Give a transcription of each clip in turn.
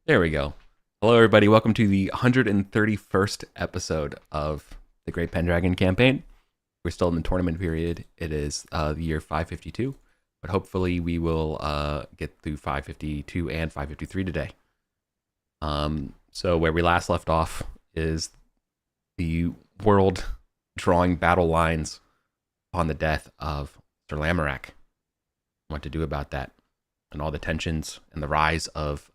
There we go. Hello, everybody. Welcome to the 131st episode of the Great Pendragon Campaign. We're still in the tournament period. It is the year 552, but hopefully we will get through 552 and 553 today. So where we last left off is the world drawing battle lines upon the death of Sir Lamorak. What to do about that, and all the tensions and the rise of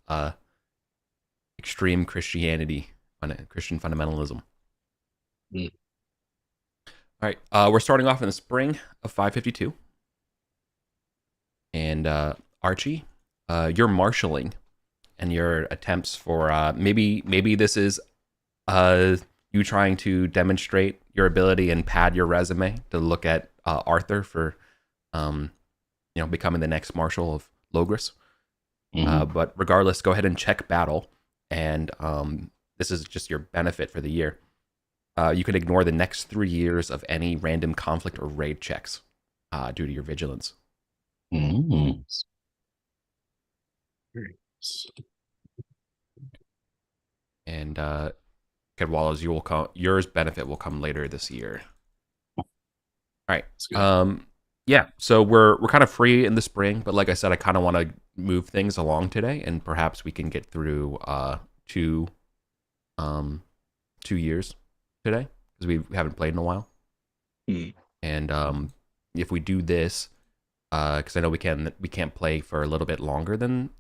extreme Christianity, Christian fundamentalism. Mm. All right, we're starting off in the spring of 552, and Archie, you're marshaling, and your attempts for maybe this is you trying to demonstrate your ability and pad your resume to look at Arthur for becoming the next Marshal of Logris. But regardless, go ahead and check battle. And this is just your benefit for the year. You can ignore the next 3 years of any random conflict or raid checks due to your vigilance. Mm. And Cadwalla's, yours benefit will come later this year. All right. Yeah. So we're kind of free in the spring, but like I said, I kind of want to move things along today, and perhaps we can get through 2 years today because we haven't played in a while. And if we do this, because I know we can't play for a little bit longer than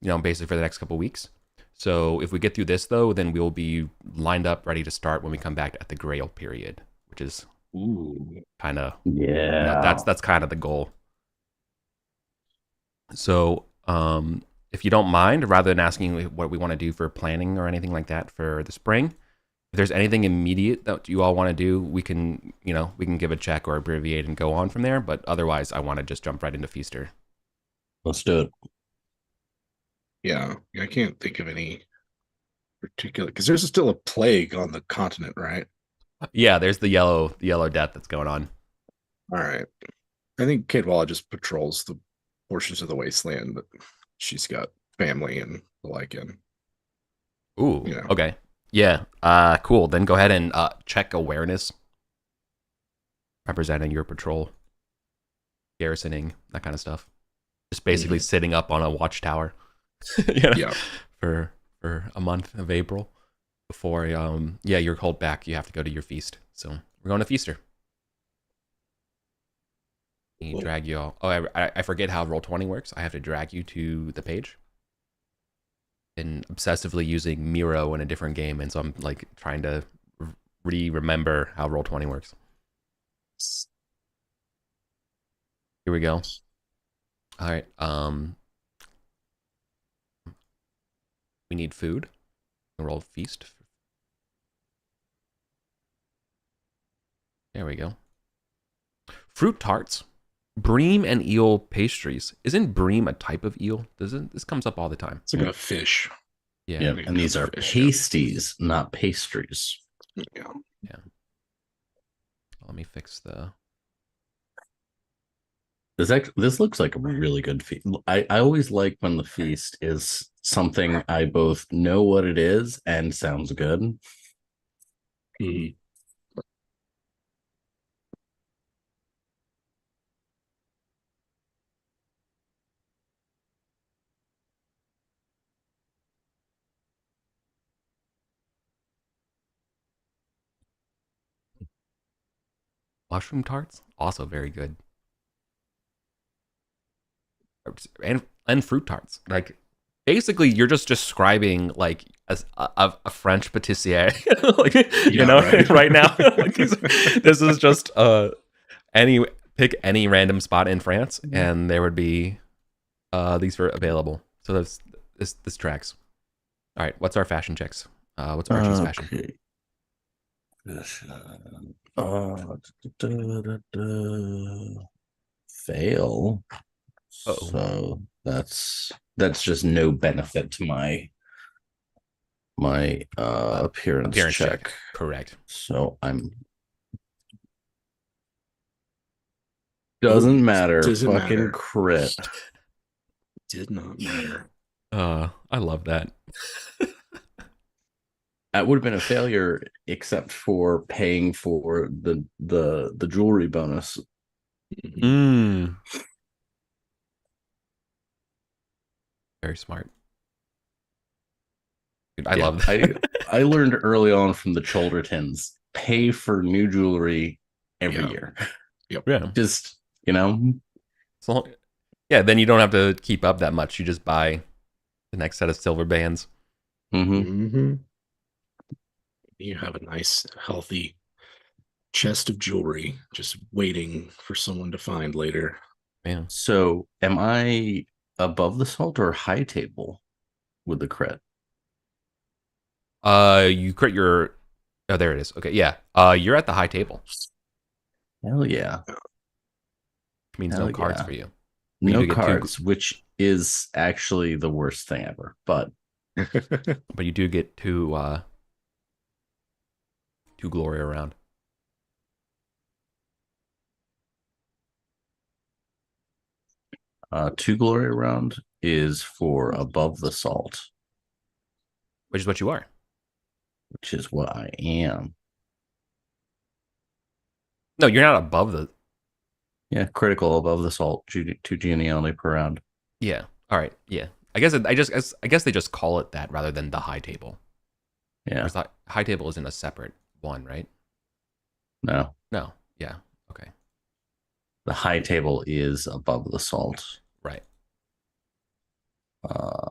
basically for the next couple weeks. So if we get through this though, then we'll be lined up, ready to start when we come back at the Grail period, which is kind of that's kind of the goal. So if you don't mind, rather than asking what we want to do for planning or anything like that for the spring, if there's anything immediate that you all want to do, we can give a check or abbreviate and go on from there. But otherwise, I want to just jump right into Feaster. Let's do it. Yeah, I can't think of any particular, because there's still a plague on the continent, right? Yeah, there's the yellow death that's going on. All right. I think Cadwalla just patrols the portions of the wasteland that she's got family and the like in. Ooh, okay. Yeah, cool. Then go ahead and check awareness, representing your patrol, garrisoning, that kind of stuff. Just basically sitting up on a watchtower, for a month of April before you're called back. You have to go to your feast. So we're going to Feaster. Drag you all. Oh, I forget how Roll20 works. I have to drag you to the page. Been obsessively using Miro in a different game, and so I'm like trying to remember how Roll20 works. Here we go. All right. We need food. Roll feast. There we go. Fruit tarts. Bream and eel pastries. Isn't bream a type of eel? This comes up all the time? It's like a fish. Yeah, and these are pasties, not pastries. Yeah. Let me fix the. This looks like a really good feast. I always like when the feast is something I both know what it is and sounds good. Mushroom tarts, also very good. And fruit tarts. Like, basically, you're just describing like a French patissier, right now. Like, this is just pick any random spot in France, and there would be these are available. So this tracks. All right, what's our fashion checks? What's Archie's fashion? Fail. So that's just no benefit to my appearance check. Correct. So doesn't matter. Fucking matter. Crit. Did not matter. I love that. That would have been a failure, except for paying for the jewelry bonus. Mm. Very smart. Dude, I Yeah, love that. I learned early on from the Choldertons, pay for new jewelry every Yeah. year. Yeah. Just, you know, So, yeah, then you don't have to keep up that much. You just buy the next set of silver bands. Mm-hmm. You have a nice, healthy chest of jewelry just waiting for someone to find later. Yeah. So am I above the salt or high table with the crit? You crit your. Oh, there it is. Okay, yeah. You're at the high table, Hell yeah. which means Hell no cards yeah. for you. But you No do get cards, which is actually the worst thing ever. But but you do get two glory around. two glory round is for above the salt, Which is what you are. which is what I am. No, you're not above the. Yeah, critical above the salt, two geniality per round. Yeah. All right. Yeah. I guess they just call it that rather than the high table. Yeah, Or the high table isn't a separate one, right? no. No. Yeah. Okay. The high table is above the salt. Right. Uh,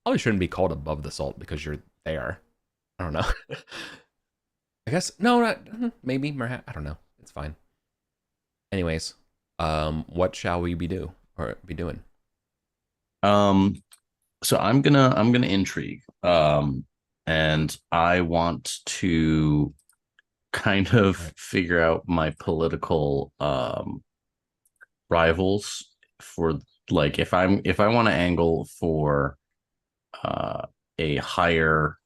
Probably shouldn't be called above the salt because you're there. I don't know. I guess no, maybe. I don't know. It's fine. Anyways, what shall we be doing? so I'm gonna intrigue. And I want to kind of Right. figure out my political rivals for, like, if I want to angle for uh a higher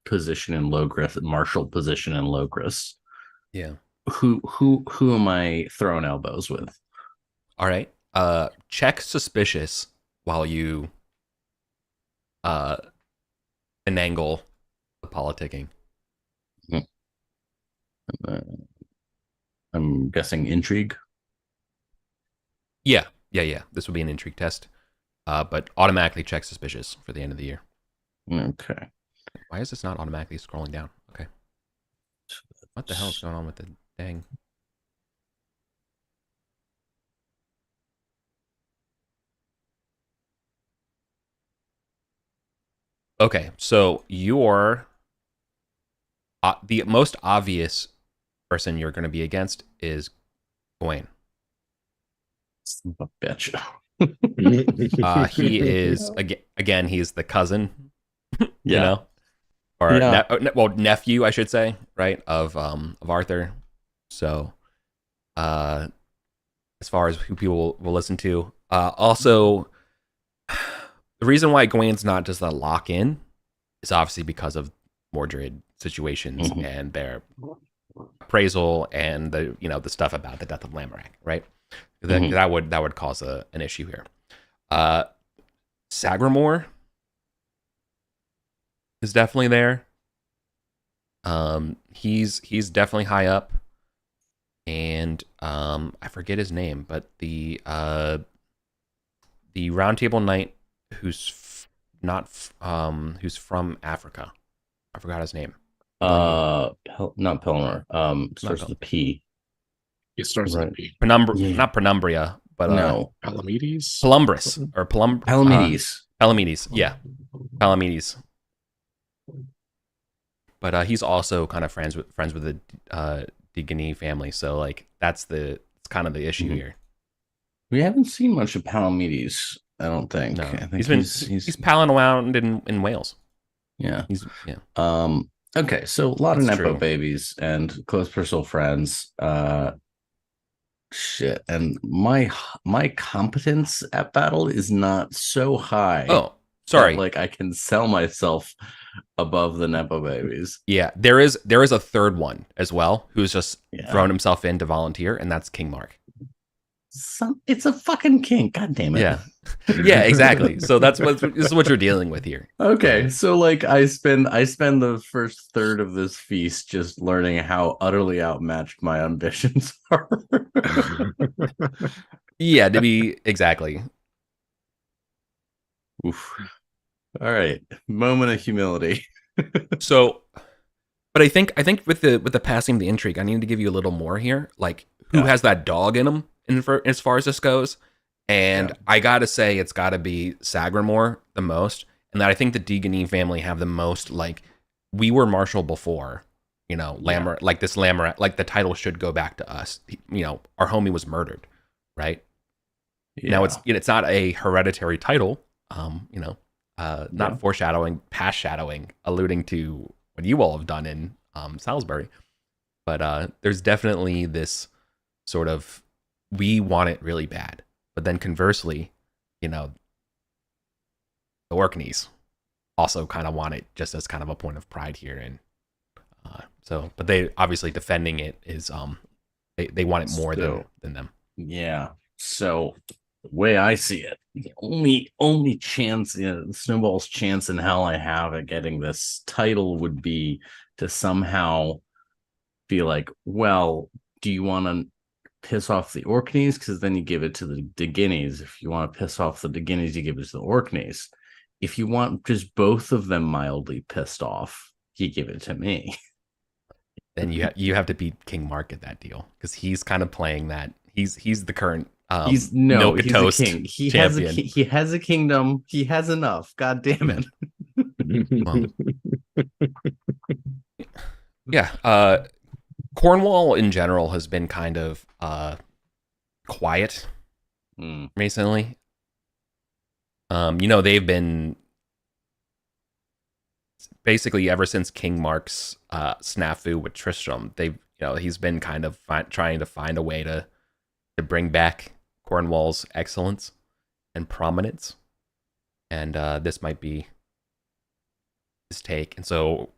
position in Logris, martial position in Logris, Yeah. who am I throwing elbows with? All right. Check suspicious while you uh enangle the politicking. Uh, I'm guessing intrigue. Yeah. Yeah. Yeah. This would be an intrigue test. But automatically check suspicious for the end of the year. Okay. Why is this not automatically scrolling down? Okay. What the hell is going on with the dang? Okay, so you're the most obvious person you're going to be against is Gawain. Son of a bitch. He is again. He's the cousin, you Yeah. know, or Yeah. nephew, I should say, right, of Arthur. So, as far as who people will listen to, also the reason why Gawain's not just a lock in is obviously because of Mordred situations Mhm. and their appraisal and the stuff about the death of Lamorak, right? Mhm. That would cause an issue here. Sagramore is definitely there. He's definitely high up, and I forget his name, but the Round Table Knight who's from Africa. I forgot his name. Not Pelnor. Starts with a P. It starts with a Right. P. Penumbra, not Penumbria, but No. Palamedes? Palumbris or Palamedes. Palamedes. Yeah, Palamedes. But he's also kind of friends with the Deganey family, so like it's kind of the issue Mhm. here. We haven't seen much of Palamedes, I don't think. No, I think he's palling around in Wales. yeah. Yeah. Okay, so a lot of That's Nepo true. babies and close personal friends. Shit. And my competence at battle is not so high. Oh, sorry. Like, I can sell myself above the Nepo babies. Yeah, there is a third one as well who's just Yeah. thrown himself in to volunteer, and that's King Mark. It's a fucking kink. God damn it. Yeah. Yeah, exactly. So this is what you're dealing with here. Okay, so like I spend the first third of this feast just learning how utterly outmatched my ambitions are. Yeah, to be exactly. Oof. All right, moment of humility. So, but I think with the passing of the intrigue, I need to give you a little more here. Like, who has that dog in him, as far as this goes? And I gotta say, it's gotta be Sagramore the most, and that I think the Deganine family have the most. Like, we were Marshall before, Lammer. Like this Lammer, like the title should go back to us. Our homie was murdered, right? Now it's not a hereditary title. Not foreshadowing, past shadowing, alluding to what you all have done in Salisbury. But there's definitely this sort of, we want it really bad. But then conversely, the Orkneys also kind of want it just as kind of a point of pride here. And but they obviously defending it is, they want it more than them. Yeah. So the way I see it, the only chance, Snowball's chance in hell I have at getting this title would be to somehow be like, well, do you want to piss off the Orkneys? Because then you give it to the Deguineys. If you want to piss off the Deguineys, you give it to the Orkneys. If you want just both of them mildly pissed off, you give it to me. Then you have to beat King Mark at that deal, because he's kind of playing that. He's the current he's milk a king. He champion. has a kingdom. He has enough. God damn it. Yeah. Cornwall in general has been kind of quiet recently. They've been basically ever since King Mark's snafu with Tristram. He's been kind of trying to find a way to bring back Cornwall's excellence and prominence, and this might be his take. And so,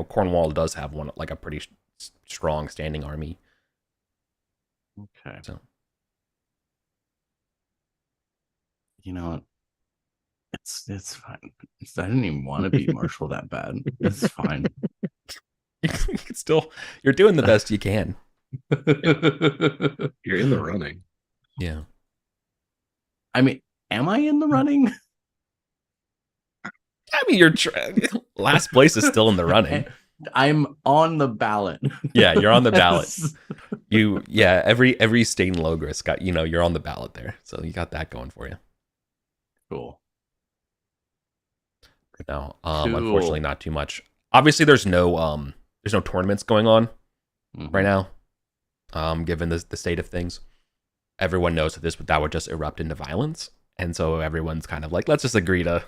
Cornwall does have a pretty strong standing army. Okay. So, it's fine. I didn't even want to beat Marshall that bad. It's fine. You're doing the best you can. You're in the running. Yeah. I mean, am I in the running? I mean, last place is still in the running. I'm on the ballot. Yeah, you're on the ballot. Every Stain Logris got, you're on the ballot there. So you got that going for you. Cool. No, unfortunately not too much. Obviously there's no tournaments going on right now. Given the state of things. Everyone knows that would just erupt into violence. And so everyone's kind of like, let's just agree to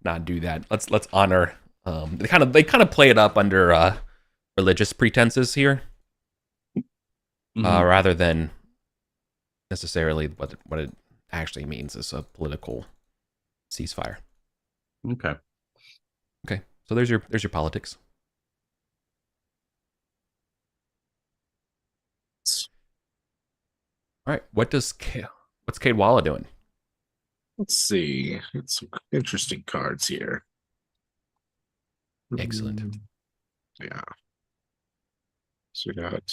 not do that. Let's honor. They kind of play it up under religious pretenses here, rather than necessarily what it actually means is a political ceasefire. Okay. So there's your politics. All right. What's Caedwalla doing? Let's see. It's some interesting cards here. Excellent. Yeah. So we got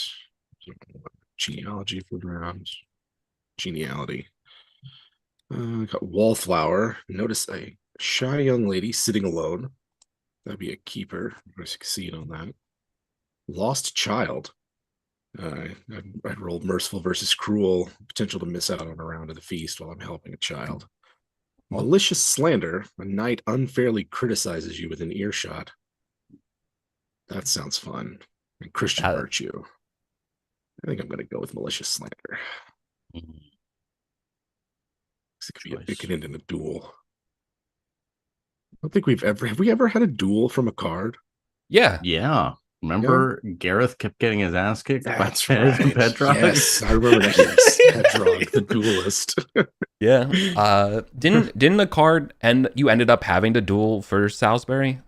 genealogy for round. Geniality. Got Wallflower. Notice a shy young lady sitting alone. That'd be a keeper. I succeed on that. Lost Child. I rolled Merciful versus Cruel. Potential to miss out on a round of the feast while I'm helping a child. Malicious Slander. A knight unfairly criticizes you within earshot. That sounds fun. And Christian Virtue. I think I'm going to go with Malicious Slander. It could end in a duel. I don't think have we ever had a duel from a card? Yeah. Remember, Gareth kept getting his ass kicked by Pedrog? Yes, I remember that. Yes, Pedrog, the duelist. Yeah. Didn't the card you ended up having to duel for Salisbury?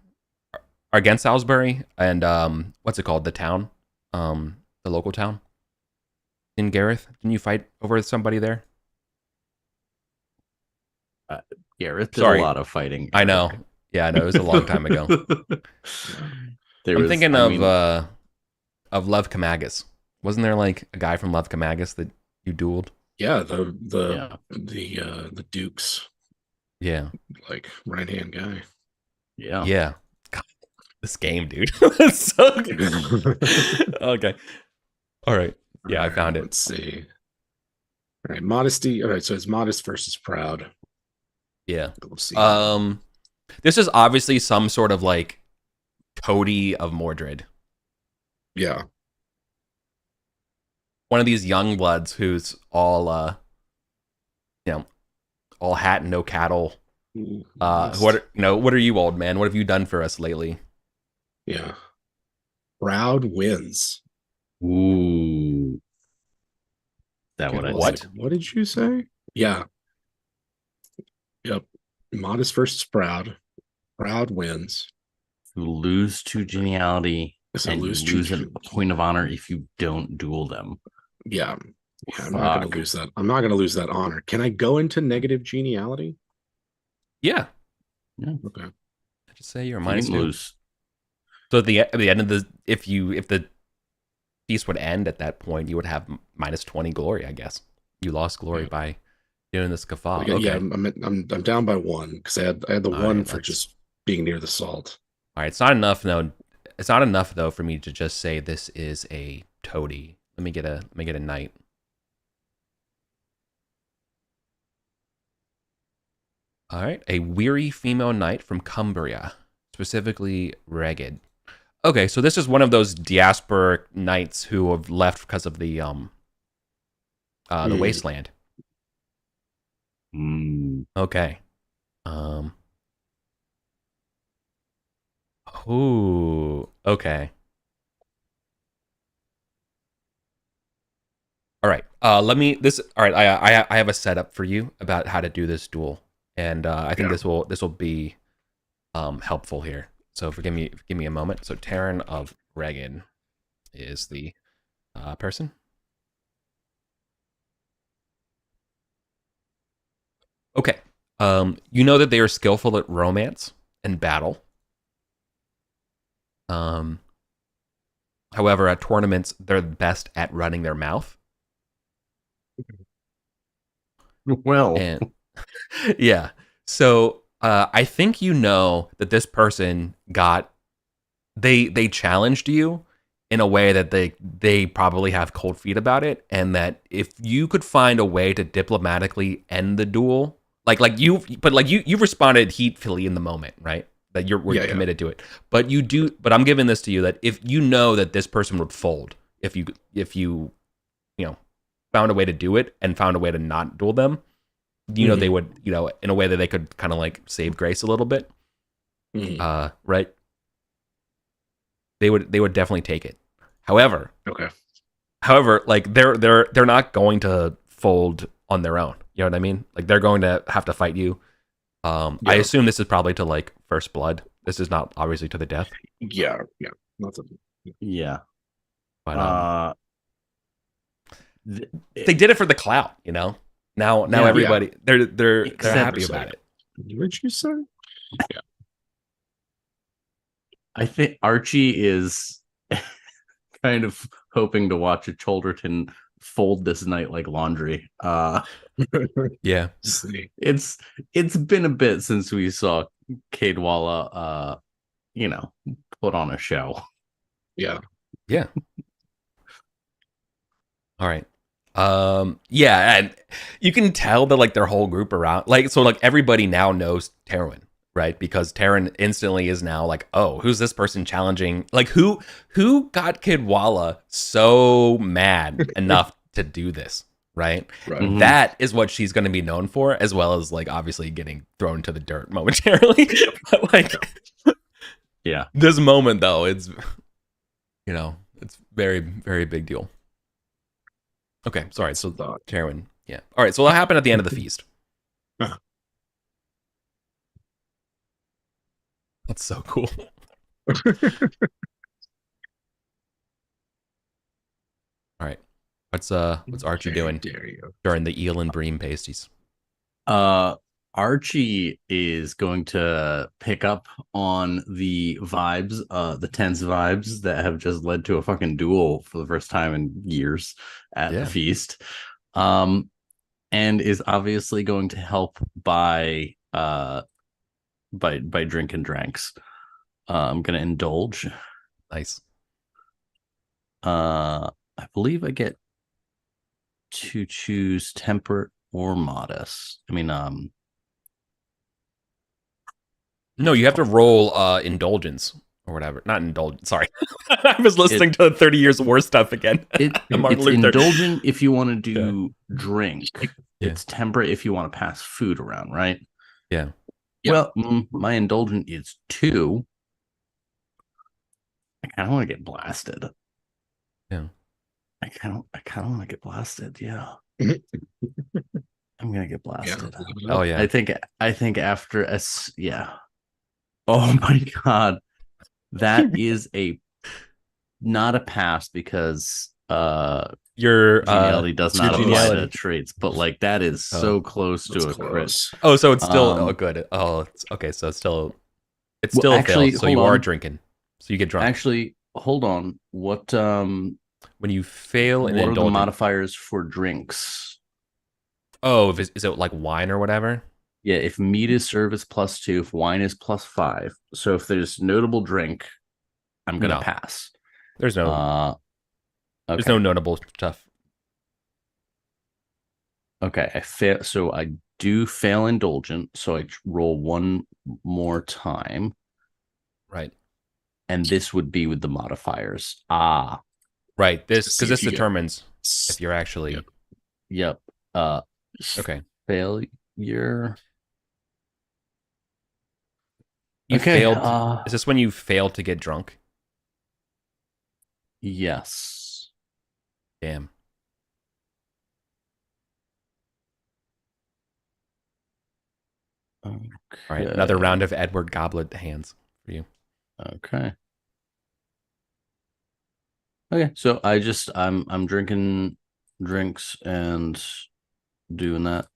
Or against Salisbury? And what's it called? The town? The local town? In Gareth? Didn't you fight over somebody there? Gareth did Sorry. a lot of fighting. I know. Yeah, I know. It was a long time ago. I'm thinking of Love Kamagas. Wasn't there like a guy from Love Kamagas that you dueled? Yeah, yeah. the Duke's Yeah. like right hand guy. Yeah. Yeah. God, this game, dude. It's so good. Okay. All right. Yeah, All I right, found it. Let's see. All right, modesty. All right, so it's modest versus proud. Yeah. Let's see. This is obviously some sort of like toady of Mordred. Yeah. One of these young bloods who's all all hat and no cattle. What are you, old man? What have you done for us lately? Yeah. Proud wins. Ooh. That what I What? think. What did you say? Yeah. Yep. Modest versus proud. Proud wins. You lose to geniality So and you lose a point of honor if you don't duel them. Yeah. I'm not going to lose that. I'm not going to lose that honor. Can I go into negative geniality? Yeah. Okay. I just say you're a You minus can 2. lose. So at the end of the if the feast would end at that point, you would have minus 20 glory, I guess. You lost glory by doing this guffaw. Okay. Yeah, I'm down by 1 because I had the All 1 right, for just being near the salt. All right, it's not enough though. It's not enough though for me to just say this is a toady. Let me get a knight. All right, a weary female knight from Cumbria, specifically ragged. Okay, so this is one of those diasporic knights who have left because of the wasteland. Okay. Ooh. Okay. All right. All right. I have a setup for you about how to do this duel, and I think this will be helpful here. So give me a moment. So Terran of Regan is the person. Okay. You know that they are skillful at romance and battle. However, at tournaments, they're best at running their mouth. Well, And yeah. So I think you know that this person they challenged you in a way that they probably have cold feet about it, and that if you could find a way to diplomatically end the duel, you responded heatfully in the moment, right? That we're committed to it. But I'm giving this to you that if you know that this person would fold if you found a way to do it and found a way to not duel them, they would, in a way that they could kind of like save grace a little bit. Right? They would definitely take it. However, like they're not going to fold on their own. You know what I mean? Like they're going to have to fight you. I assume this is probably to like first blood. This is not obviously to the death. Yeah. Yeah. But they did it for the clout, Now everybody they're happy about it. What'd you say? Yeah. I think Archie is kind of hoping to watch a Cholderton fold this night like laundry. Yeah. It's been a bit since we saw Caedwalla put on a show. Yeah. Yeah. All right. Yeah, and you can tell that like their whole group around everybody now knows Terwin, right? Because Terran instantly is now like, oh, who's this person challenging? Like who got Caedwalla so mad enough to do this, right? Right. That is what she's going to be known for, as well as like obviously getting thrown to the dirt momentarily. But like, yeah, this moment though, it's it's very, very big deal. Okay, sorry. So Terwin, yeah. All right. So what happened at the end of the feast? That's so cool. All right. What's Archie doing during the eel and bream pasties? Archie is going to pick up on the vibes, the tense vibes that have just led to a fucking duel for the first time in years at the feast. And is obviously going to help by drinking drinks. I'm gonna indulge. Nice. I believe I get to choose temperate or modest. I mean, no, you have to roll indulgence or whatever. Not indulgence. Sorry, I was listening to 30 Years of War stuff again. It's indulgent if you want to do drink. Yeah. It's temperate if you want to pass food around, right? Yeah. Well, my indulgent is 2. I kind of want to get blasted. Yeah. I kind of want to get blasted. Yeah. I'm gonna get blasted. Yeah. Oh yeah. I think after yeah. Oh my god, that is not a pass because your geniality does not apply to traits, but like that is so close to a crit. Oh, so it's still good. Oh, okay. So it's still actually fails, so you are drinking, so you get drunk. Actually, hold on. What when you fail in what are the modifiers for drinks? Oh, is it like wine or whatever? Yeah, if meat is served is +2, if wine is +5. So if there's notable drink, I'm gonna pass. There's no there's no notable stuff. Okay, I fail. So I do fail indulgent. So I roll one more time. Right. And this would be with the modifiers. Right. This because this determines if you're actually. Yep. Okay. Failure. You failed. Is this when you failed to get drunk? Yes. Damn. Okay. All right, another round of Edward Goblet hands for you. Okay. Okay, so I'm drinking drinks and doing that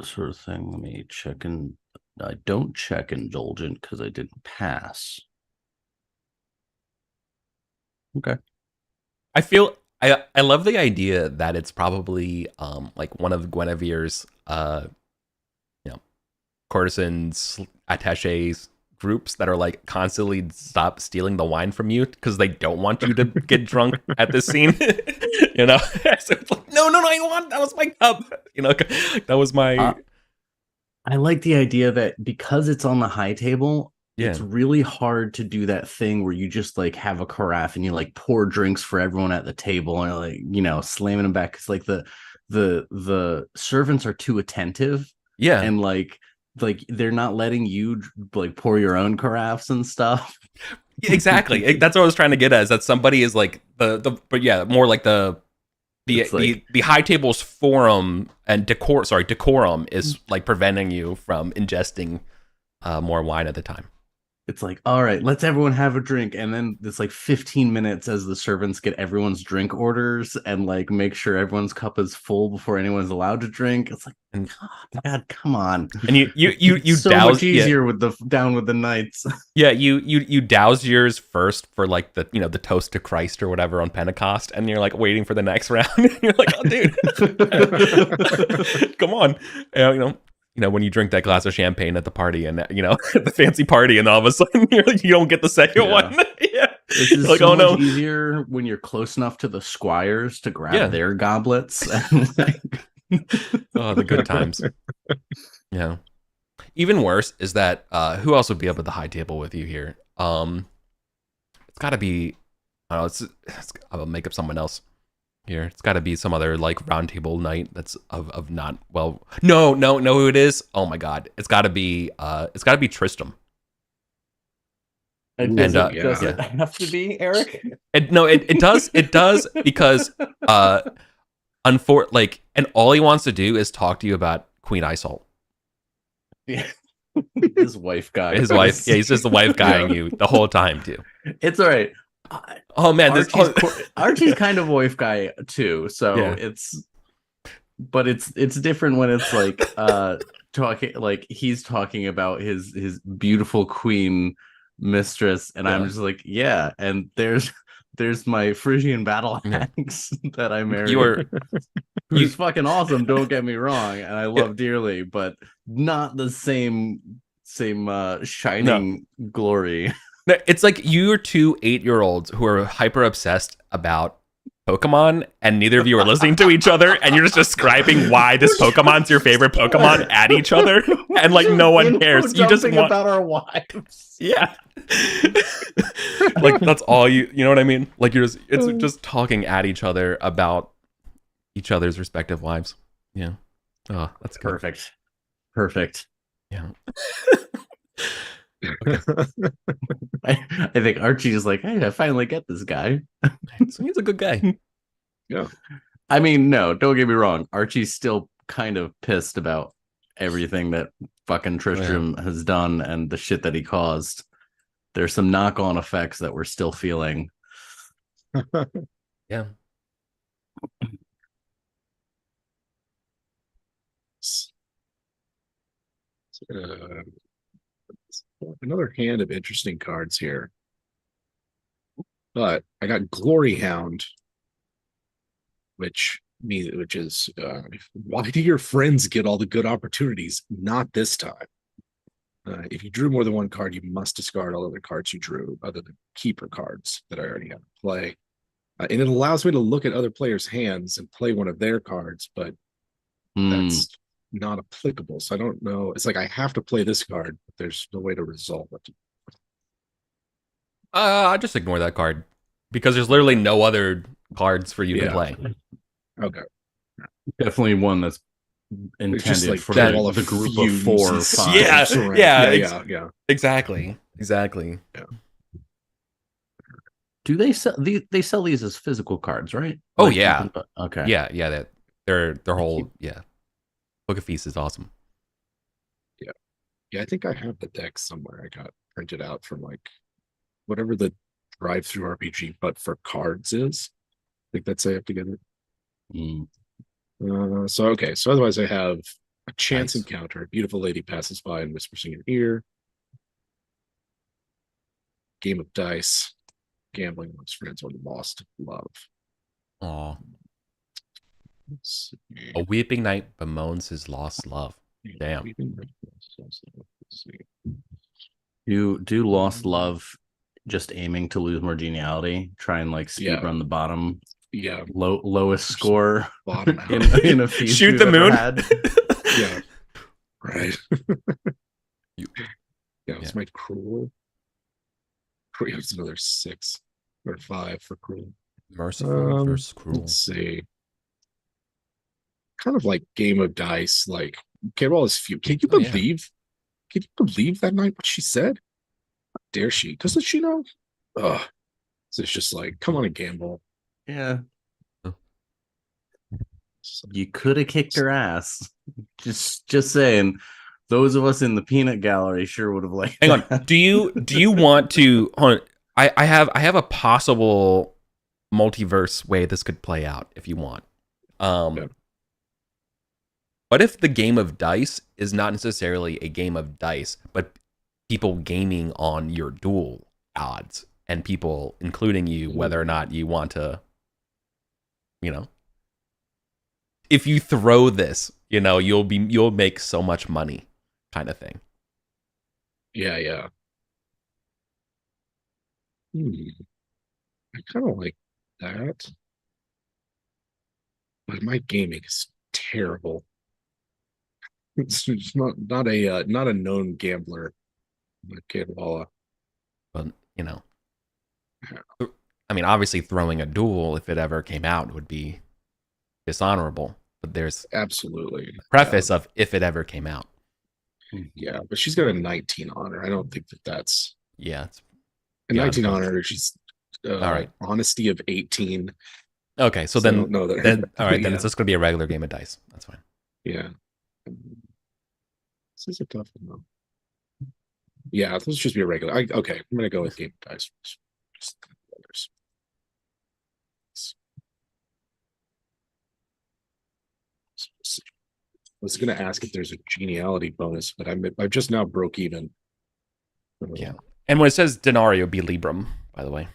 sort of thing. Let me check in. I don't check indulgent because I didn't pass. Okay. I love the idea that it's probably like one of Guinevere's courtesans, attaches groups that are like constantly stop stealing the wine from you because they don't want you to get drunk at this scene. So it's like, no, that was my cup. That was my. I like the idea that because it's on the high table, it's really hard to do that thing where you just like have a carafe and you like pour drinks for everyone at the table and like slamming them back because like the servants are too attentive. Yeah, and like they're not letting you like pour your own carafes and stuff. Exactly. That's what I was trying to get at, is that somebody is like more like the high table's forum and decorum is like preventing you from ingesting more wine at the time. It's like, all right, let's everyone have a drink. And then it's like 15 minutes as the servants get everyone's drink orders and like make sure everyone's cup is full before anyone's allowed to drink. It's like, God, come on. And you so douse, much easier with the down with the knights. Yeah, you douse yours first for like the the toast to Christ or whatever on Pentecost, and you're like waiting for the next round. And you're like, oh dude, come on. When you drink that glass of champagne at the party and the fancy party, and all of a sudden you don't get the second one. Yeah, this is like, so much easier when you're close enough to the squires to grab their goblets. Oh, the good times. Yeah. Even worse is that who else would be up at the high table with you here? It's got to be. I'll make up someone else. Here, it's got to be some other like round table knight that's of not well. No, who it is? Oh my god, it's got to be Tristram. Does it have to be Eric? It does because and all he wants to do is talk to you about Queen Isolde. Yeah. His wife guy. His wife. Yeah, he's just the wife guying you the whole time too. It's all right. Oh man, Archie's kind of wife guy too. So it's different when it's like he's talking about his beautiful queen mistress, and I'm Yeah. just like, yeah, and there's my Frisian battle Yeah. axe that I married. You are Who's fucking awesome, don't get me wrong, and I Yeah. love dearly, but not the same no. shining glory. No, it's like you are two 8-year-olds who are hyper obsessed about Pokemon, and neither of you are listening to each other, and you're just describing why this Pokemon's your favorite Pokemon at each other, and like no one cares. You just want about our wives. Yeah. Like that's all you know what I mean? Like it's just talking at each other about each other's respective wives. Yeah. Oh, that's good. Perfect. Yeah. I think Archie is like, hey, I finally get this guy. So he's a good guy. Yeah. I mean, no, don't get me wrong. Archie's still kind of pissed about everything that fucking Tristram has done and the shit that he caused. There's some knock-on effects that we're still feeling. Yeah. Another hand of interesting cards here. But I got Glory Hound, which is why do your friends get all the good opportunities? Not this time. If you drew more than one card, you must discard all other cards you drew, other than keeper cards that I already have to play. And it allows me to look at other players' hands and play one of their cards, but that's not applicable. So I don't know. It's like I have to play this card, but there's no way to resolve it. I just ignore that card because there's literally no other cards for you to play. Okay. Definitely one that's intended like for all the group fumes of 4 or and 5. Yeah. Exactly. Yeah. Do they sell these as physical cards, right? Oh like yeah. Okay. Yeah. Their whole Book of Feast is awesome. Yeah, I think I have the deck somewhere. I got printed out from like whatever the drive-through RPG, but for cards is. I think that's I have to get it. So otherwise I have a chance encounter. A beautiful lady passes by and whispers in your ear. Game of dice. Gambling amongst friends or lost love. Aw. A weeping knight bemoans his lost love. Damn. Do lost love just aiming to lose more geniality, try and like speed run the bottom lowest score bottom in a feast shoot the moon yeah, right. It's my cruel. It's another 6 or 5 for cruel. Merciful versus cruel. Let's see. Kind of like game of dice. Like, okay, well, it's few. Can you believe? Can you believe that night what she said? How dare she? Doesn't she know? Ugh. So it's just like, come on and gamble. Yeah. You could have kicked her ass. Just saying. Those of us in the peanut gallery sure would have liked. Hang on. Do you want to? Hold on. I have a possible multiverse way this could play out if you want. What if the game of dice is not necessarily a game of dice, but people gaming on your duel odds and people including you, whether or not you want to, if you throw this, you'll make so much money, kind of thing. Yeah. I kind of like that, but my gaming is terrible. It's not a known gambler. But I mean, obviously, throwing a duel, if it ever came out, would be dishonorable. But there's absolutely a preface of if it ever came out. Yeah, but she's got a 19 on her. I don't think that's it's a 19 on her. She's all right. Honesty of 18. Okay, so then, all right, then it's just going to be a regular game of dice. That's fine. Yeah. This is a tough one, though. Yeah, let's just be a regular. I'm going to go with game of dice. Just others. was going to ask if there's a geniality bonus, but I just now broke even. Yeah. And when it says denarii, it would be librum, by the way.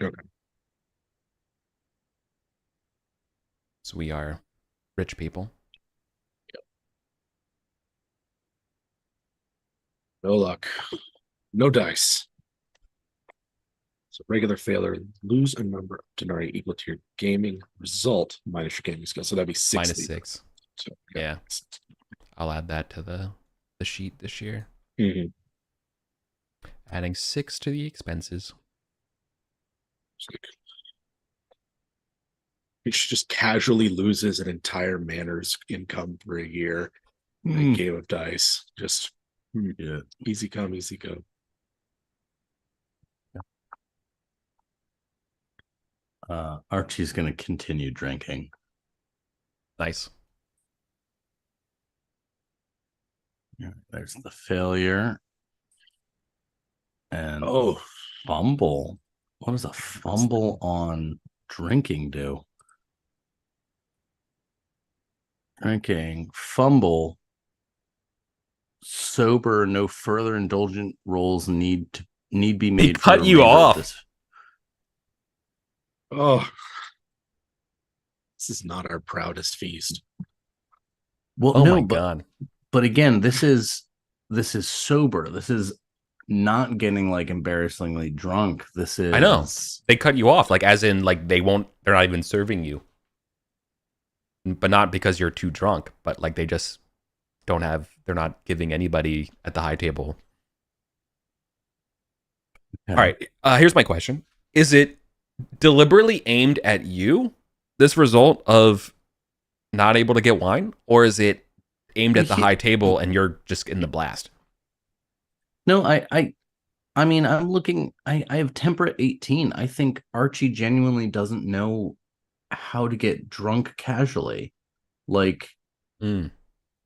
Okay. So we are rich people. No luck. No dice. So regular failure, lose a number of denarii equal to your gaming result minus your gaming skill. So that'd be 6. Minus 6. So, yeah. I'll add that to the sheet this year. Mm-hmm. Adding 6 to the expenses. He just casually loses an entire manor's income for a year in a game of dice. Just easy come, easy go. Archie's going to continue drinking. Nice. Yeah, there's the failure. And fumble. What does a fumble on drinking do? Drinking, fumble, sober, no further indulgent rolls need be made. He cut you off. Oh, this is not our proudest feast. Well, oh no, my God. But again, this is sober. This is not getting like embarrassingly drunk. This is, I know, they cut you off, like as in like they're not even serving you, but not because you're too drunk, but like they just they're not giving anybody at the high table. Okay. All right, here's my question: is it deliberately aimed at you, this result of not able to get wine, or is it aimed at the high table and you're just in the blast? No, I mean, I'm looking, I have temperate 18. I think Archie genuinely doesn't know how to get drunk casually. Like,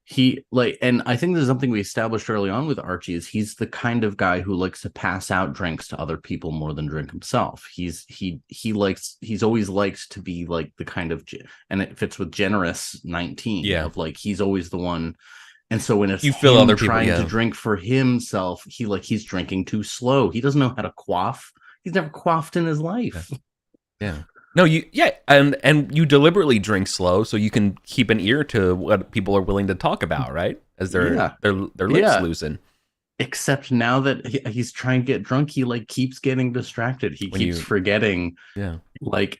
he, like, and I think there's something we established early on with Archie is he's the kind of guy who likes to pass out drinks to other people more than drink himself. He's always likes to be like the kind of, and it fits with generous 19 of like, he's always the one. And so when it's you feel other people trying to drink for himself, he's drinking too slow. He doesn't know how to quaff. He's never quaffed in his life. Yeah. No, and you deliberately drink slow so you can keep an ear to what people are willing to talk about, right? As their lips loosen. Except now that he's trying to get drunk, he like keeps getting distracted. He keeps forgetting. Yeah. Like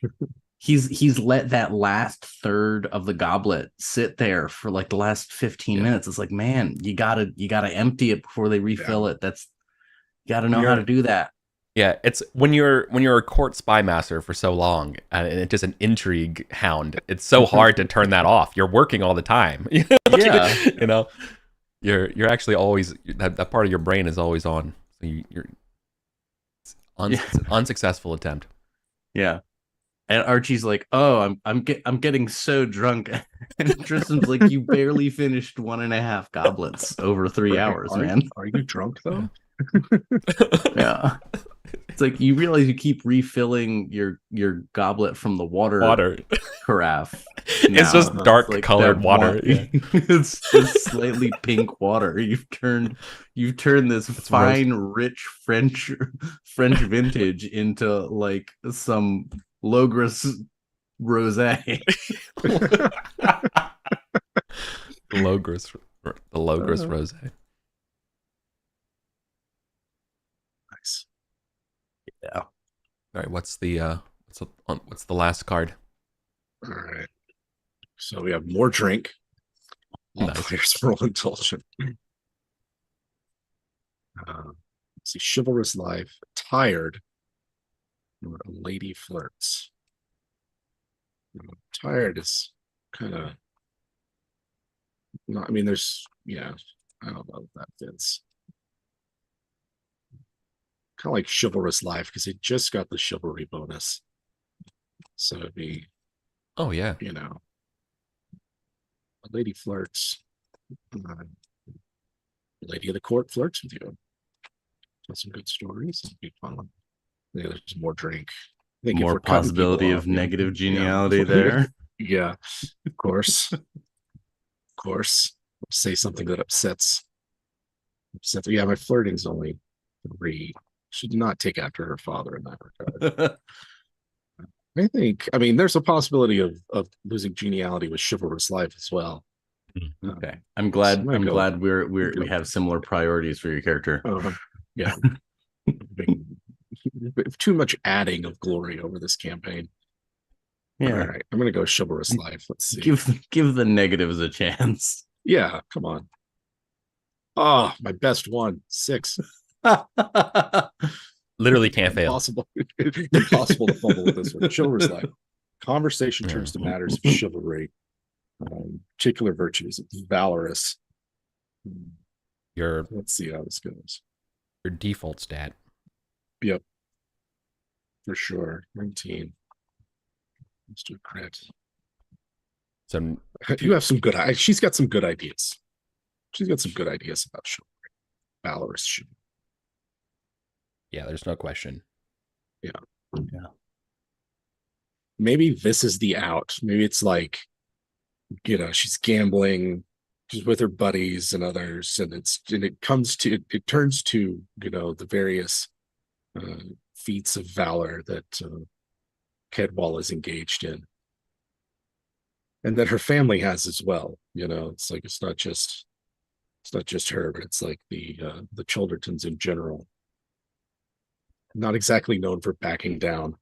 he's let that last third of the goblet sit there for like the last 15 minutes. It's like, man, you gotta empty it before they refill it. That's, you gotta know how to do that. Yeah, it's when you're a court spy master for so long and it's just an intrigue hound. It's so hard to turn that off. You're working all the time. You know, you're actually always that part of your brain is always on. So it's an unsuccessful attempt. Yeah. And Archie's like, "Oh, I'm getting so drunk," and Tristan's like, "You barely finished 1.5 goblets over 3 hours, man. Are you drunk though?" Yeah. It's like you realize you keep refilling your goblet from the water carafe. It's just dark colored water. It's slightly pink water. You've turned this fine, rich French vintage into like some Logris rosé. The Logris rosé. Nice. Yeah. All right. What's the last card? All right. So we have more drink. All players roll indulgent. See, chivalrous life, tired, or a lady flirts. Tired is kind of not. I mean, there's I don't know if that fits. Kind of like chivalrous life because it just got the chivalry bonus, so it'd be a lady flirts, lady of the court flirts with you. Tell some good stories. It'd be fun. There's more drink. I think more possibility of negative geniality there. Yeah, of course. course. Say something that upsets. Yeah, my flirting's only 3. Should not take after her father in that regard. I mean, there's a possibility of losing geniality with chivalrous life as well. Okay, I'm glad. So I'm go, glad we have similar priorities for your character. Yeah, too much adding of glory over this campaign. Yeah. All right, I'm gonna go chivalrous life. Let's see. Give the negatives a chance. Yeah, come on. Oh, my best one, 6. Literally can't fail. Impossible to fumble with this one. Chivalrous life. Conversation turns to matters of chivalry, particular virtues, valorous. Let's see how this goes. Your default stat. Yep, for sure. 19. Let's do a crit. So you have some good. She's got some good ideas. She's got some good ideas about chivalry, valorous chivalry. Yeah, there's no question. Yeah. Maybe this is the out. Maybe it's like, she's gambling, she's with her buddies and others, and it turns to the various feats of valor that Kedwall is engaged in, and that her family has as well. It's like it's not just her, but it's like the Childertons in general. Not exactly known for backing down.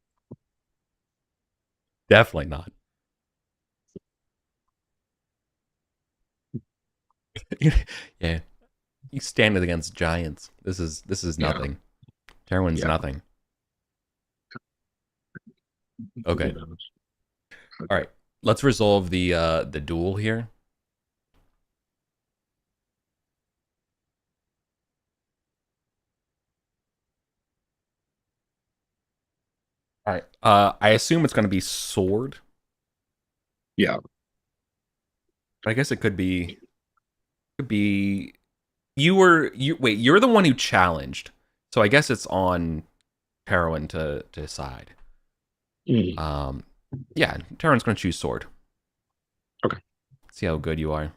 Definitely not. Yeah, you stand against giants. This is nothing. Terwin's nothing. Okay. All right. Let's resolve the duel here. All right. I assume it's going to be sword. Yeah. I guess it could be. You're the one who challenged, so I guess it's on Terwin to decide. Yeah, Terwin's going to choose sword. Okay. See how good you are.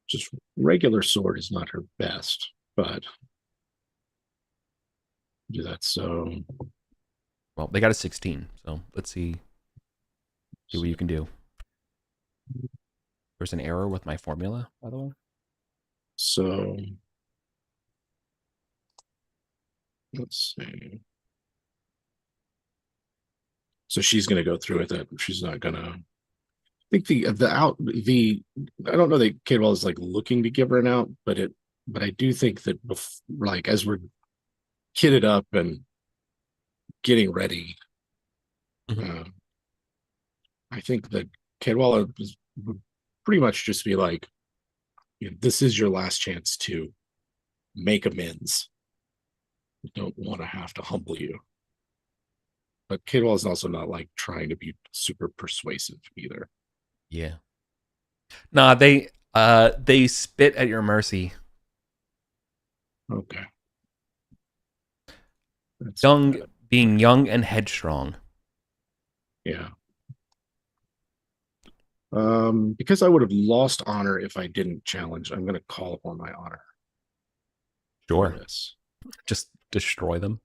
Just regular sword is not her best, but do that. So, well, they got a 16, so let's see what you can do. There's an error with my formula, by the way. So let's see. So she's going to go through with it. She's not going to. I think I don't know that Kedwall is like looking to give her an out, but I do think that as we're kitted up and getting ready, I think that Kedwall would pretty much just be like, this is your last chance to make amends. I don't want to have to humble you. But Kedwall is also not like trying to be super persuasive either. Yeah. Nah, they spit at your mercy. Okay. Being young and headstrong. Yeah. Because I would have lost honor if I didn't challenge, I'm going to call upon my honor. Sure. Just destroy them.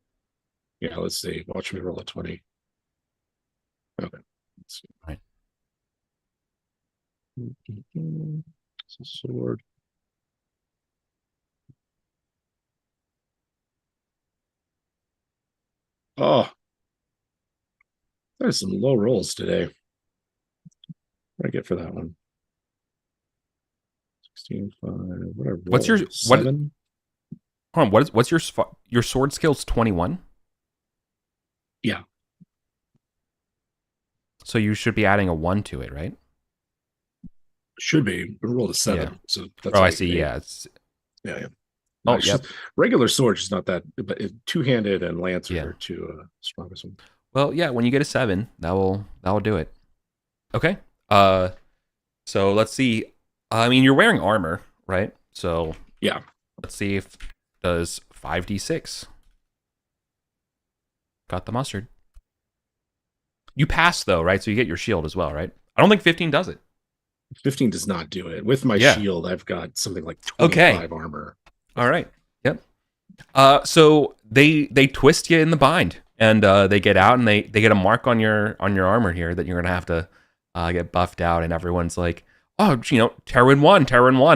Yeah, let's see. Watch me roll a 20. Okay. Let's see. Right. It's a sword. Oh, there's some low rolls today. What do I get for that one? 16, 5. Whatever. What's your 7? Hold on. What's your sword skills? 21. Yeah. So you should be adding a 1 to it, right? Should be. We rolled a 7. Yeah. So that's I see. 8. Yeah. Yeah. Oh, yeah. Regular sword is not that, but two-handed and lance are two strongest one. Well, yeah. When you get a 7, that will do it. Okay. So let's see. I mean, you're wearing armor, right? So yeah. Let's see if does 5d6. Got the mustard. You pass though, right? So you get your shield as well, right? I don't think 15 does it. 15 does not do it. With my Yeah. shield, I've got something like 25 Okay. armor. All right. Yep. So they twist you in the bind, and they get out and they get a mark on your armor here that you're gonna have to get buffed out, and everyone's like, oh, Terwin won.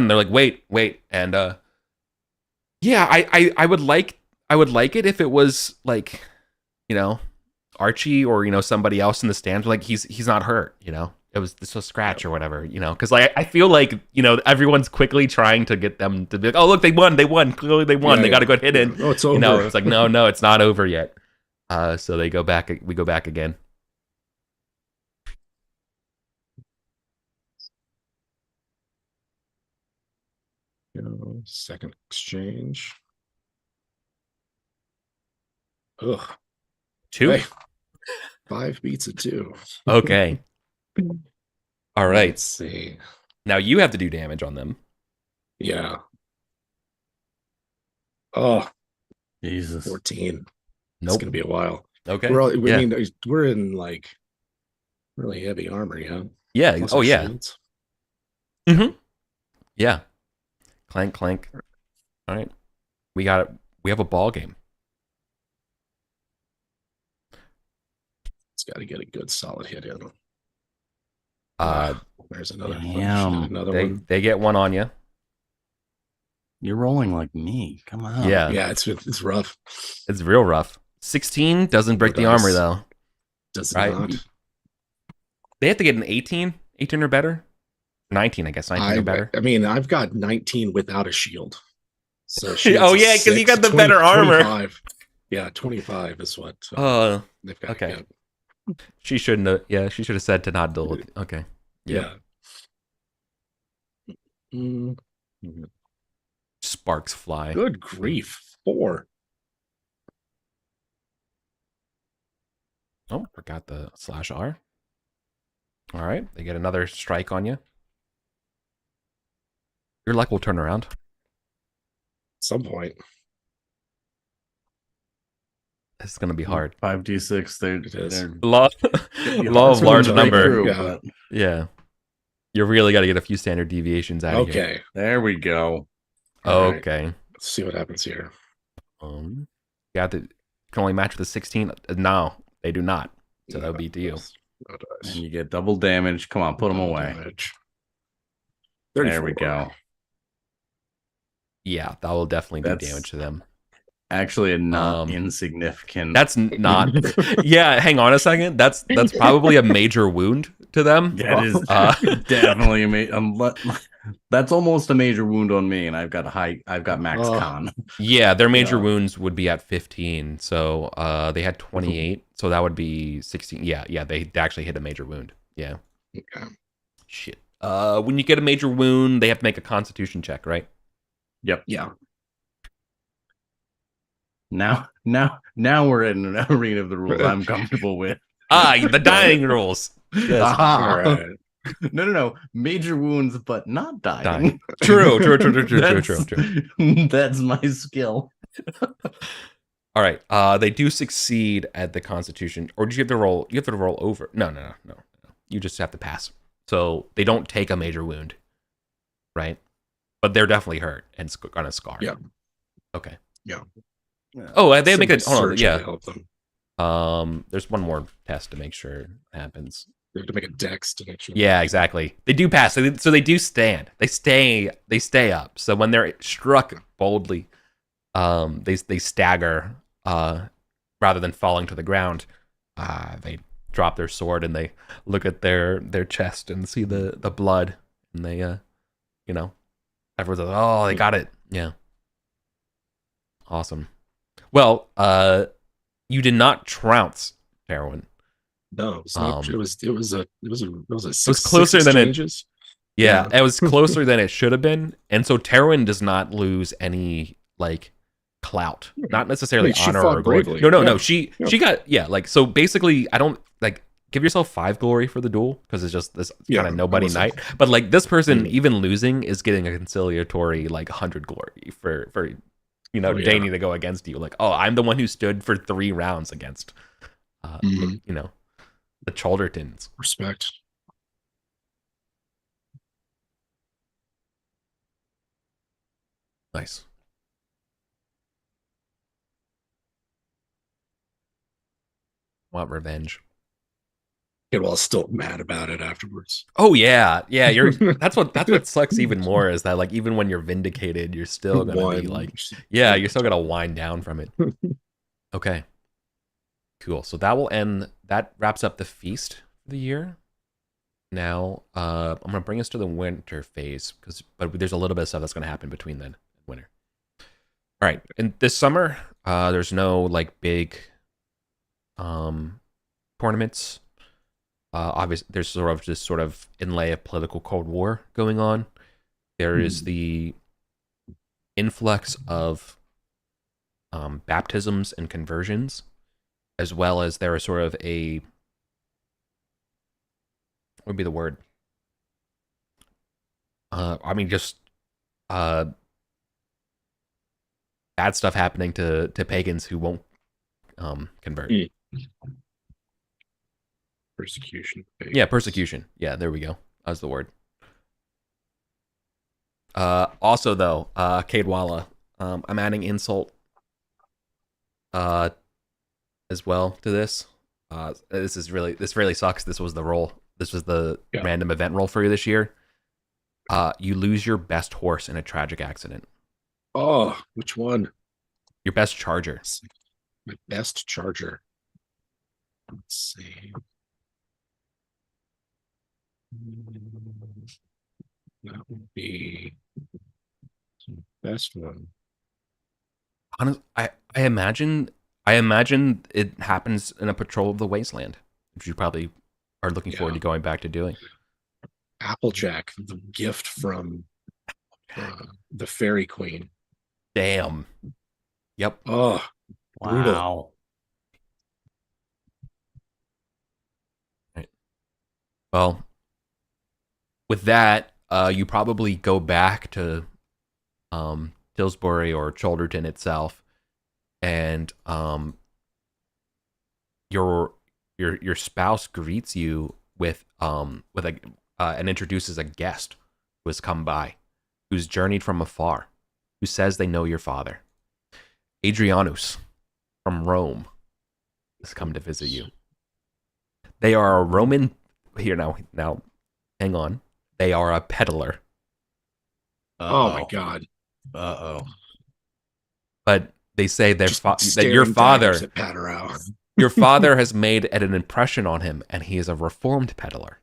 And they're like, wait, and yeah, I would like it if it was like, Archie or somebody else in the stands, like he's not hurt, it was just a scratch or whatever, because like I feel like everyone's quickly trying to get them to be like, oh look, they won, clearly they won, they got a good hit in. Oh, it's over. It's like no, it's not over yet. So we go back again. Second exchange. Ugh. 2. Hey, 5 beats a 2. Okay. All right. Let's see. Now you have to do damage on them. Yeah. Oh, Jesus. 14. Nope. It's gonna be a while. Okay. I mean, we're in like really heavy armor, yeah. Yeah. Plus Oh our yeah. shields. Mm-hmm. Yeah. Clank, clank. All right. We got it. We have a ball game. It's got to get a good solid hit in. There's another one. They get one on you. You're rolling like me. Come on. Yeah. Yeah, it's rough. It's real rough. 16 doesn't break the armor though. Does right? not. They have to get an 18. 18 or better. 19, I guess. 19 or better. I mean, I've got 19 without a shield. So oh yeah, because you got the better armor. 25. Yeah, 25 is what. They've got. Okay. She shouldn't have. Yeah, she should have said to not duel with. Okay. Yeah. Sparks fly. Good grief. 4. Oh, forgot the /R. All right, they get another strike on you. Your luck will turn around. At some point. This is going to be hard. 5d6. They're law of large number. Yeah. Yeah. You really got to get a few standard deviations out of here. Okay. There we go. Okay. Right. Let's see what happens here. Yeah, can only match with a 16. No, they do not. So that would be to you. And you get double damage. Come on, put them away. There we go. Yeah, that will definitely do damage to them. Actually, a not insignificant. That's not. Yeah, hang on a second. That's probably a major wound to them. That is definitely a major. That's almost a major wound on me, and I've got max con. Yeah, their major wounds would be at 15. So they had 28. So that would be 16. Yeah, they actually hit a major wound. Yeah. Okay. Shit. When you get a major wound, they have to make a Constitution check, right? Yep. Yeah. Now we're in an arena of the rules I'm comfortable with. The dying rules. Yes. All right. No. Major wounds, but not dying. True. That's my skill. All right. They do succeed at the Constitution, or do you have to roll? You have to roll over. No. You just have to pass. So they don't take a major wound, right? But they're definitely hurt and gonna scar. Yeah. Okay. Yeah. Oh, they make a hold on, yeah. Help them. There's one more test to make sure it happens. They have to make a dex to make sure. Yeah, exactly. They do pass, so they do stand. They stay up. So when they're struck boldly, they stagger rather than falling to the ground. They drop their sword and they look at their chest and see the blood, and they everyone's like, oh, they got it. Yeah. Awesome. Well, you did not trounce Terwin. No, it was a it was closer than it. Yeah, it was closer than it should have been, and so Terwin does not lose any clout, not necessarily honor or glory. No. She got so basically, I don't give yourself 5 glory for the duel because it's just this kind of nobody night. But this person even losing is getting a conciliatory 100 glory for deigning to go against you. I'm the one who stood for 3 rounds against The Chaldertons. Respect. Nice. Want revenge. Kidwell's still mad about it afterwards. Oh yeah, yeah. That's what sucks even more is that like even when you're vindicated, you're still gonna be like, yeah, you're still gonna wind down from it. Okay, cool. So that wraps up the feast for the year. Now, I'm gonna bring us to the winter phase but there's a little bit of stuff that's gonna happen between then and winter. All right, in this summer, there's no like big tournaments. Obviously, there's sort of this sort of inlay of political Cold War going on. There is the influx of baptisms and conversions, as well as there is sort of what would be the word? Just bad stuff happening to pagans who won't convert. Persecution. Yeah, persecution. Yeah, there we go. That's the word. Also, though, Caedwalla, I'm adding insult as well to this. This really sucks. This was the roll. This was the random event roll for you this year. You lose your best horse in a tragic accident. Oh, which one? Your best charger. My best charger. Let's see. That would be the best one. Honestly, I imagine it happens in a patrol of the wasteland, which you probably are looking forward to going back to doing. Applejack, the gift from the Fairy Queen. Damn. Yep. Oh, brutal. Wow. Right. Well, with that, you probably go back to Dillsbury or Chalderton itself, and your spouse greets you with and introduces a guest who has come by, who's journeyed from afar, who says they know your father. Adrianus from Rome has come to visit you. They are a Roman. Here now, hang on. They are a peddler. Oh my god. But they say that your father your father has made an impression on him, and he is a reformed peddler.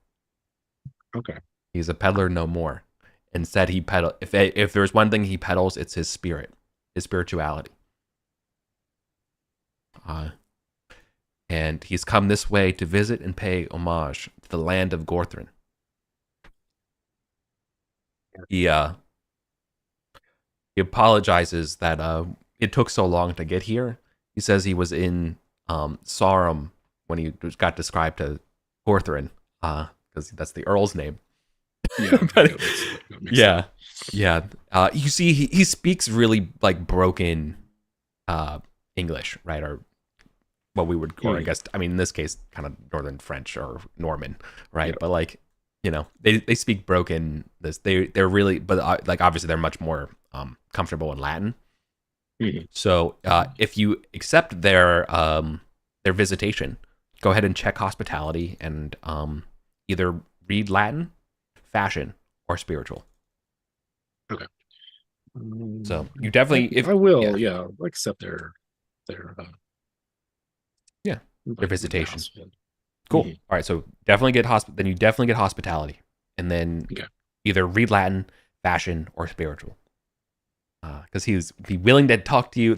Okay. He's a peddler no more. Instead, if there's one thing he peddles, it's his spirit, his spirituality. And he's come this way to visit and pay homage to the land of Gorthrin. He apologizes that it took so long to get here. He says he was in Sarum when he got described to Gorthrin, because that's the Earl's name. Yeah, but, yeah. You see, he speaks really like broken English, right? Or what we would, or I guess, in this case, kind of Northern French or Norman, right? Yeah. But like, they speak broken. They're really, but like obviously they're much more comfortable in Latin. Mm-hmm. So if you accept their visitation, go ahead and check hospitality and either read Latin, fashion, or spiritual. Okay. So you definitely, I will, I'll accept their visitation. Cool. Mm-hmm. All right, so definitely get then you definitely get hospitality, and then either read Latin, fashion, or spiritual. Because he's be willing to talk to you.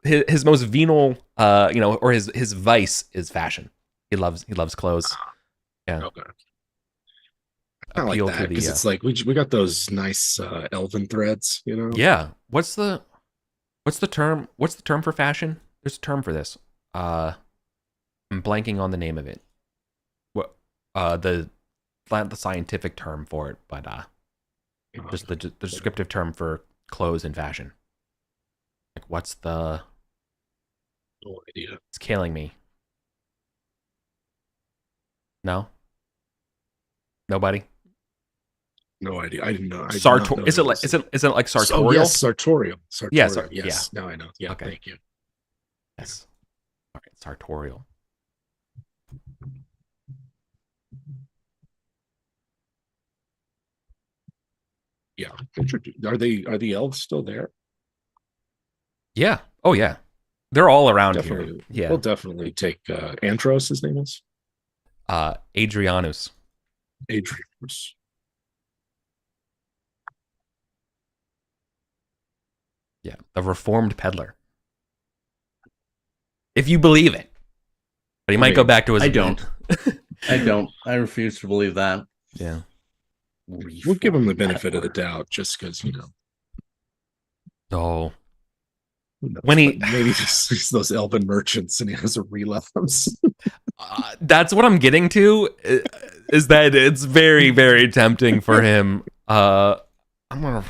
His most venal, or his vice is fashion. He loves clothes. Yeah. Okay. I like that because it's like we got those nice elven threads, Yeah. What's the term? What's the term for fashion? There's a term for this. I'm blanking on the name of it. What the scientific term for it, but just the descriptive term for clothes and fashion. Like, what's the? No idea. It's killing me. No, nobody. No idea. I didn't know. I did not Sartor. know Is that it like was. isn't it like Oh sartorial? yes, sartorial. Yeah, Sartorial. yeah. Yes. Now I know. Yeah. Okay. Thank you. Yes. All right, sartorial. Yeah. Are the elves still there? Yeah. Oh yeah. They're all around here. Definitely. Yeah. We'll definitely take Antros. His name is Adrianus. Adrian. Yeah, the reformed peddler. If you believe it. But he might go back to his. I don't. I don't. I refuse to believe that. Yeah. We'll give him the benefit of the doubt, just because Oh. when he maybe he's those elven merchants and he has a relapse. That's what I'm getting to. Is that it's very, very tempting for him. I'm gonna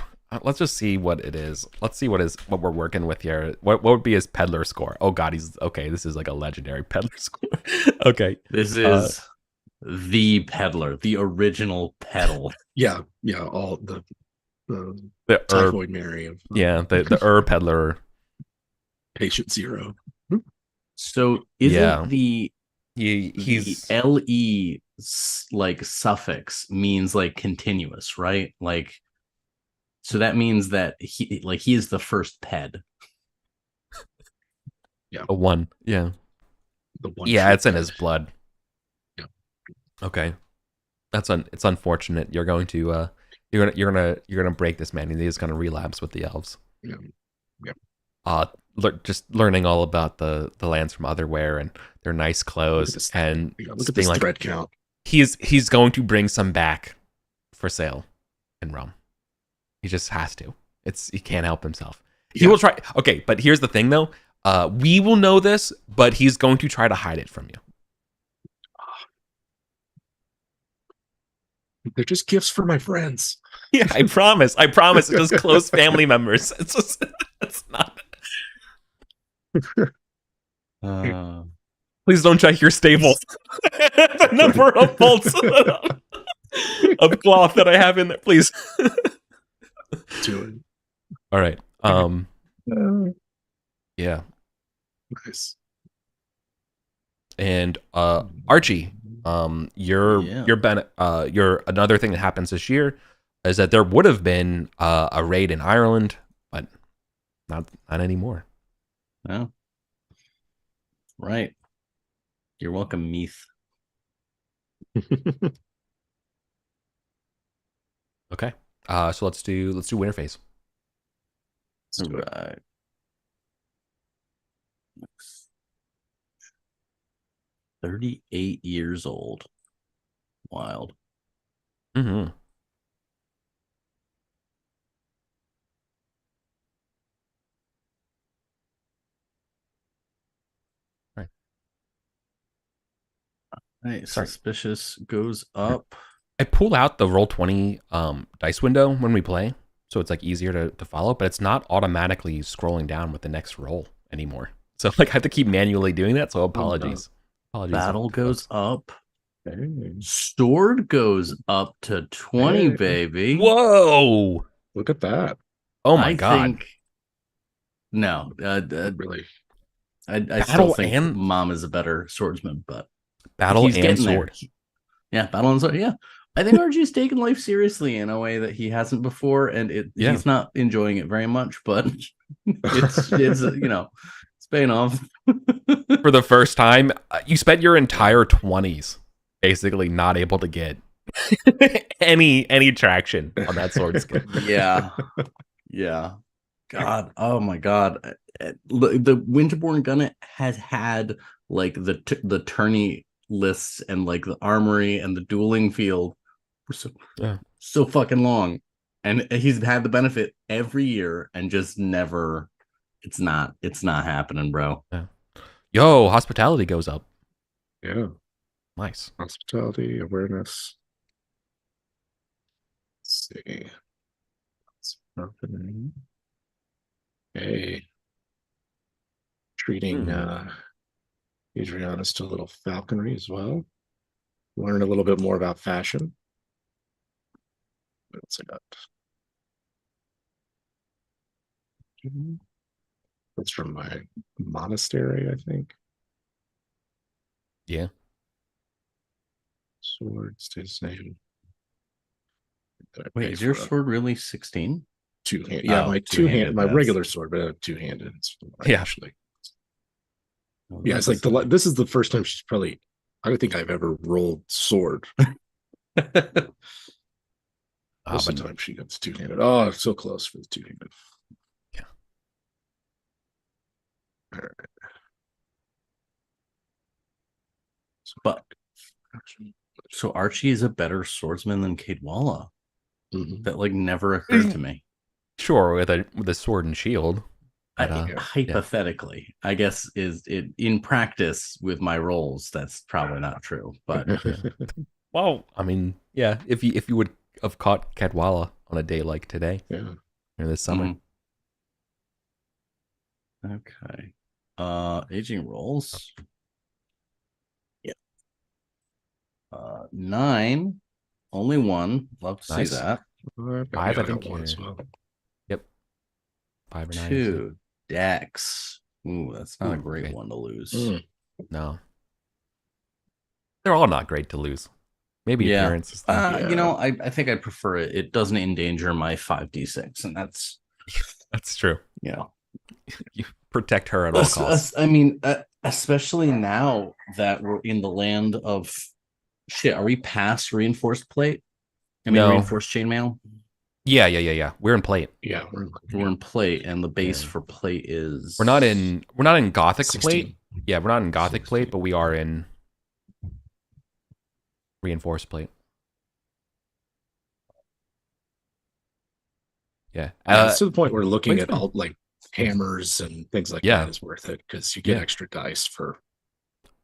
let's just see what it is. Let's see what we're working with here. What would be his peddler score? Oh God, he's okay. This is like a legendary peddler score. Okay, this is the peddler, the original peddle. Yeah, all the typhoid Mary of the peddler. Patient Zero. So isn't he's LE like suffix means like continuous, right? Like, so that means that he is the first ped. Yeah, a one. Yeah, the one. Yeah, it's in his blood. Yeah. Okay, it's unfortunate. You're going to you're gonna break this man. He's gonna relapse with the elves. Yeah. Just learning all about the lands from Otherwhere and their nice clothes and look at this like, thread count. He's going to bring some back for sale in Rome. He just has to. He can't help himself. He will try. Okay, but here's the thing though. We will know this, but he's going to try to hide it from you. They're just gifts for my friends. Yeah, I promise. It's just close family members. It's not. Please don't check your stable. The number of bolts of cloth that I have in there, please. Do it. All right. Yeah. Nice. And Archie, you're another thing that happens this year is that there would have been a raid in Ireland, but not anymore. No. Right. You're welcome, Meath. Okay. So let's do winter phase. Right. 38 years old. Wild. Mm-hmm. Right. Suspicious goes up. I pull out the Roll20 dice window when we play, so it's like easier to follow, but it's not automatically scrolling down with the next roll anymore. So like I have to keep manually doing that, so apologies. Battle goes up. Sword goes up to 20, baby. Whoa! Look at that. Oh my God. No, really. I still think Mom is a better swordsman, but battle and sword. Battle and sword. Yeah, I think RG's taken life seriously in a way that he hasn't before, and he's not enjoying it very much. But it's it's paying off. For the first time, you spent your entire 20s basically not able to get any traction on that sword skill. Yeah. God, oh my God, the Winterborn Gunnet has had like the tourney lists and like the armory and the dueling field for so fucking long, and he's had the benefit every year and just never. It's not happening, bro. Yeah. Yo, hospitality goes up. Yeah, nice. Hospitality awareness. Let's see what's happening. Hey, treating Adriana's to a little falconry as well. Learn a little bit more about fashion. What else I got? That's from my monastery, I think. Yeah. Sword stays the same. Wait, is your sword really 16? Two-hand. Yeah, my two-handed, my regular sword, but two-handed. It's Yeah. actually. Oh, Yeah, it's like this is the first time she's probably. I don't think I've ever rolled sword. Most of the time she gets two-handed. Oh, so close for the two-handed. Yeah. All right. But so Archie is a better swordsman than Cadwalla. Mm-hmm. That like never occurred to me. Sure, with a sword and shield. But, hypothetically, I guess is it in practice with my rolls. That's probably not true. But well, I mean, yeah, if you would have caught Cadwalla on a day like today, yeah, or this summer. Okay. Aging rolls. Yeah. 9. Only 1. Love to Nice. see that. 5, I think. One as well. Yep. 5 or 9. 2. Dex. Ooh, that's not a great one to lose. No. They're all not great to lose. Maybe appearance. You know, I think I'd prefer it. It doesn't endanger my 5d6, and that's true. You know, you protect her at all costs. I mean, especially now that we're in the land of shit. Are we past reinforced plate? I mean, reinforced chainmail. Yeah. We're in plate. Yeah, we're in plate, and the base for plate is we're not in Gothic 16. Plate. Yeah, we're not in Gothic 16. Plate, but we are in reinforced plate. Yeah, to the point where looking at all like hammers and things like that is worth it because you get extra dice for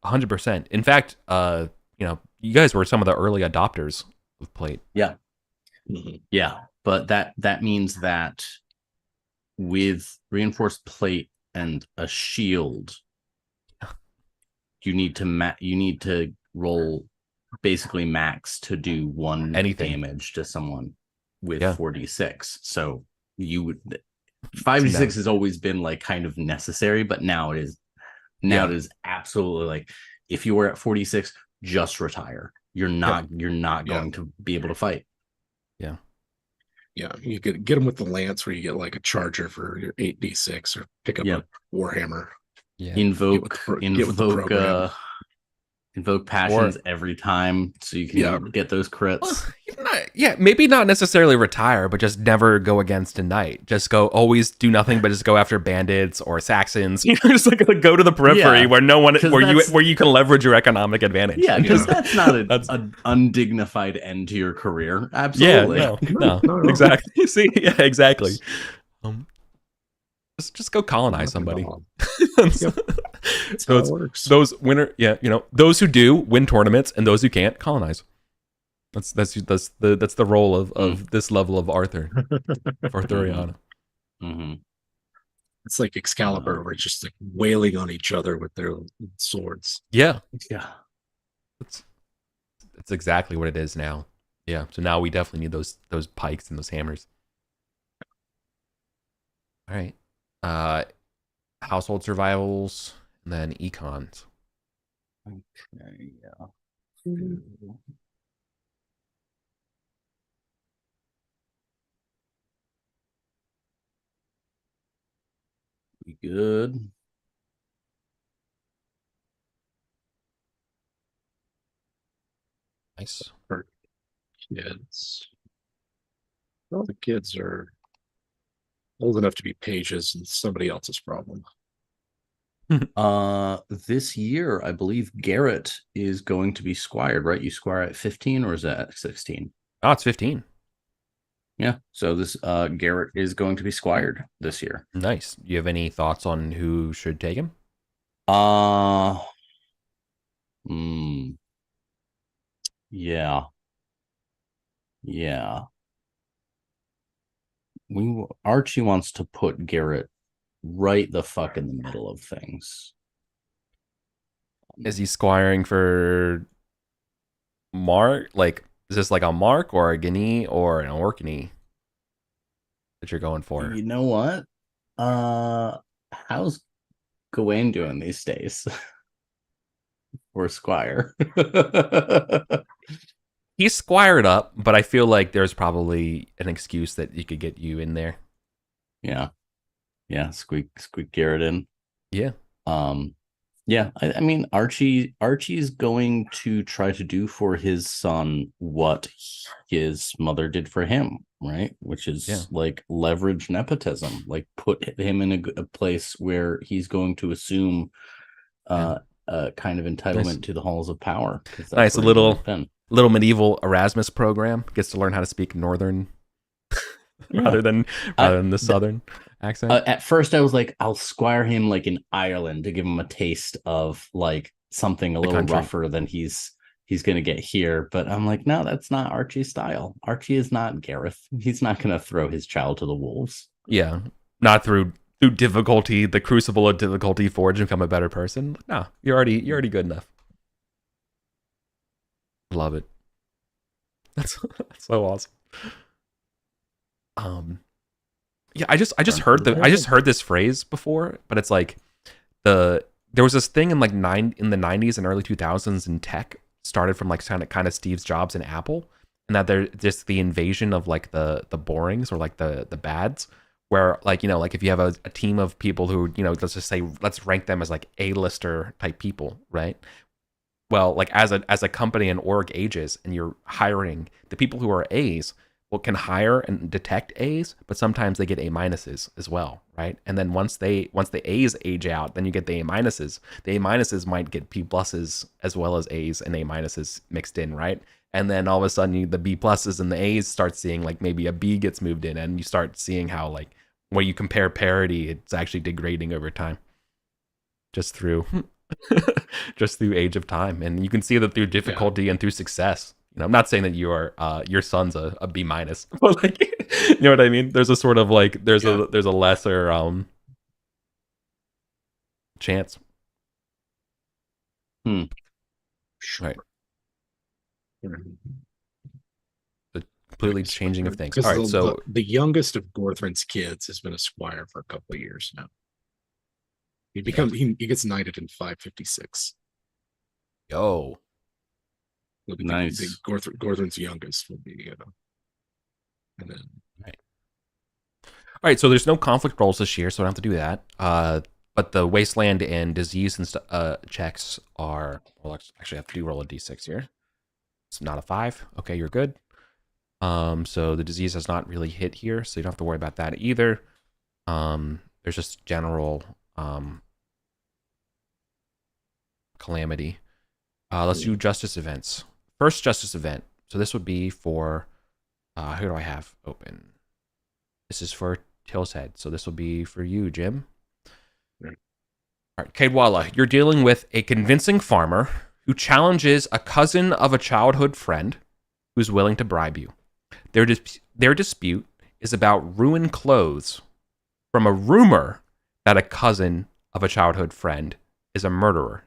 100%. In fact, you guys were some of the early adopters of plate. Yeah. Mm-hmm. Yeah, but that means that with reinforced plate and a shield, you need to roll basically max to do 1 damage to someone with 4d6. So you would 5d6 has always been like kind of necessary, but now it is it is absolutely like if you were at 46, just retire. You're not going to be able to fight. Yeah, you could get them with the lance where you get like a charger for your 8d6 or pick up a warhammer. Yeah, invoke passions every time so you can get those crits. Well, maybe not necessarily retire, but just never go against a knight. Just always do nothing but just go after bandits or Saxons. Just like go to the periphery where no one where you can leverage your economic advantage. Yeah, because that's not an undignified end to your career. Absolutely. Yeah, no. Exactly. See, exactly. Just go colonize somebody. That's how it works. Those winner, those who do win tournaments, and those who can't colonize. That's the role of this level of Arthuriana. Mm-hmm. It's like Excalibur, where it's just like wailing on each other with their swords. Yeah. It's exactly what it is now. Yeah. So now we definitely need those pikes and those hammers. All right. Household survivals, and then econs. Okay, yeah. Be good. Nice. For kids. Well, the kids are old enough to be pages and somebody else's problem. This year I believe Garrett is going to be squired, right? You squire at 15, or is that 16? Oh, it's 15. Yeah, so this Garrett is going to be squired this year. Nice. Do you have any thoughts on who should take him? Yeah. Archie wants to put Garrett right the fuck in the middle of things. Is he squiring for mark? Like, is this like a mark or a guinea or an orkney that you're going for? You know what? How's Gawain doing these days? Or Squire? He's squired up, but I feel like there's probably an excuse that you could get you in there. Yeah, yeah. Squeak Garrett in. Yeah. Yeah. I mean, Archie's going to try to do for his son what his mother did for him, right? Which is like leverage nepotism, like put him in a place where he's going to assume a kind of entitlement to the halls of power. Nice, a little medieval Erasmus program. Gets to learn how to speak Northern rather than the Southern accent. At first, I was like, I'll squire him like in Ireland to give him a taste of like something a little rougher than he's gonna get here. But I'm like, no, that's not Archie's style. Archie is not Gareth. He's not gonna throw his child to the wolves. Yeah, not through difficulty, the crucible of difficulty, forge and become a better person. No, you're already good enough. Love it. That's so awesome. Yeah, I just heard this phrase before, but it's like there was this thing in like in the 90s and early 2000s in tech, started from like kind of Steve Jobs and Apple, and that there's just the invasion of like the borings or like the bads, where like, you know, like if you have a team of people who, you know, let's just say, let's rank them as like A-lister type people, right? Well, like as a company and org ages and you're hiring the people who are A's, well, can hire and detect A's, but sometimes they get A minuses as well, right? And then once the A's age out, then you get the A minuses. The A minuses might get B pluses as well as A's and A minuses mixed in, right? And then all of a sudden the B pluses and the A's start seeing like maybe a B gets moved in, and you start seeing how like when you compare parity, it's actually degrading over time, just through age of time. And you can see that through difficulty and through success. You know, I'm not saying that your son's a B minus, but like, you know what I mean? There's a sort of like there's a lesser chance. Right. The completely changing of things. All right, so the youngest of Gorthrin's kids has been a squire for a couple of years now. He gets knighted in 556. Yo. Nice. Gorthrin's youngest will be, and then right. All right, so there's no conflict rolls this year, so I don't have to do that. But the wasteland and disease and checks are. Well, actually, I have to roll a d6 here. It's not a 5. Okay, you're good. So the disease has not really hit here, so you don't have to worry about that either. There's just general calamity. Let's do justice events. First justice event. So this would be for who do I have open? This is for Till's Head. So this will be for you, Jim. Right. All right, Caedwalla, you're dealing with a convincing farmer who challenges a cousin of a childhood friend who's willing to bribe you. Their dispute is about ruined clothes from a rumor that a cousin of a childhood friend is a murderer.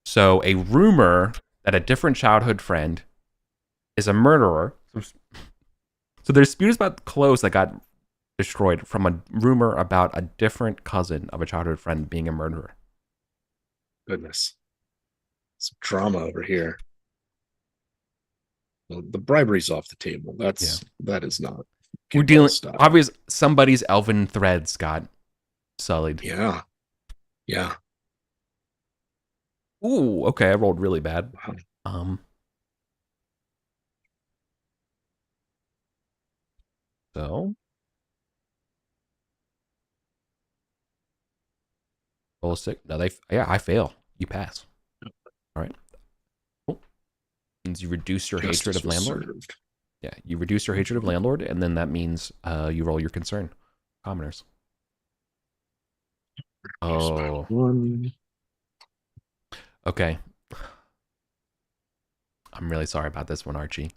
So a rumor that a different childhood friend is a murderer. So the dispute is about clothes that got destroyed from a rumor about a different cousin of a childhood friend being a murderer. Goodness. Some drama over here. Well, the bribery's off the table. That is not. We're dealing. Obviously, somebody's elven threads got sullied. Yeah. Ooh, okay. I rolled really bad. So roll a 6. No, I fail. You pass. All right. Cool. Means you reduce your hatred of landlord. Served. Yeah, you reduce your hatred of landlord, and then that means you roll your concern. Commoners. Oh. Okay. I'm really sorry about this one, Archie.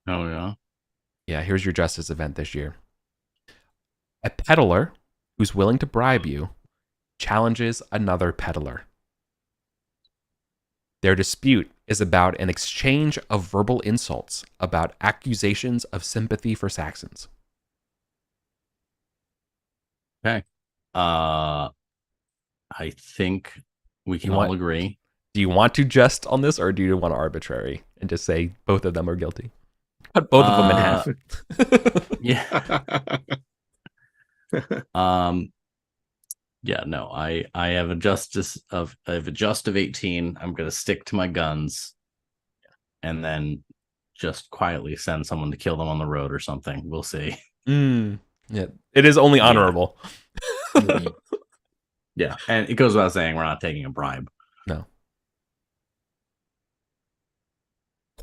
Oh, yeah? Yeah, here's your justice event this year. A peddler who's willing to bribe you challenges another peddler. Their dispute is about an exchange of verbal insults about accusations of sympathy for Saxons. Okay. I think we can all agree. Do you want to jest on this, or do you want arbitrary and just say both of them are guilty? Cut both of them in half. Yeah. Yeah, no, I have a just of 18. I'm gonna stick to my guns and then just quietly send someone to kill them on the road or something. We'll see. Yeah, it is only honorable. Yeah, and it goes without saying we're not taking a bribe. No.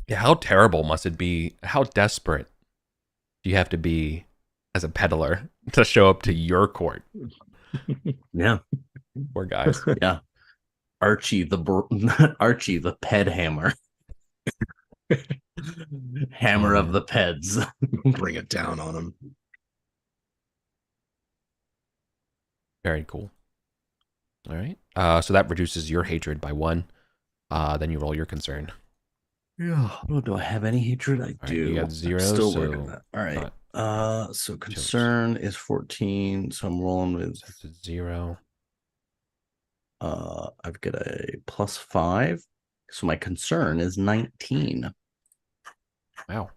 Yeah, how terrible must it be? How desperate do you have to be as a peddler to show up to your court? Yeah. Poor guys. Yeah. Archie the ped hammer. Hammer of the peds. Bring it down on him. Very cool. All right. So that reduces your hatred by 1. Then you roll your concern. Yeah. Oh, do I have any hatred? I do. You got 0. Still so working that. All right. So concern is 14. So I'm rolling with 0. I've got a +5. So my concern is 19. Wow.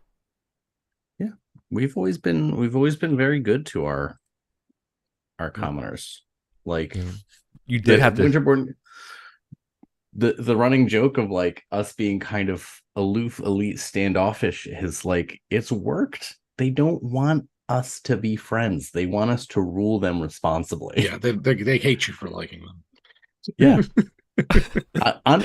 Yeah. We've always been very good to our commoners. Like you did have to Winterborn. The running joke of like us being kind of aloof, elite, standoffish is like it's worked. They don't want us to be friends. They want us to rule them responsibly. Yeah, they hate you for liking them. Yeah.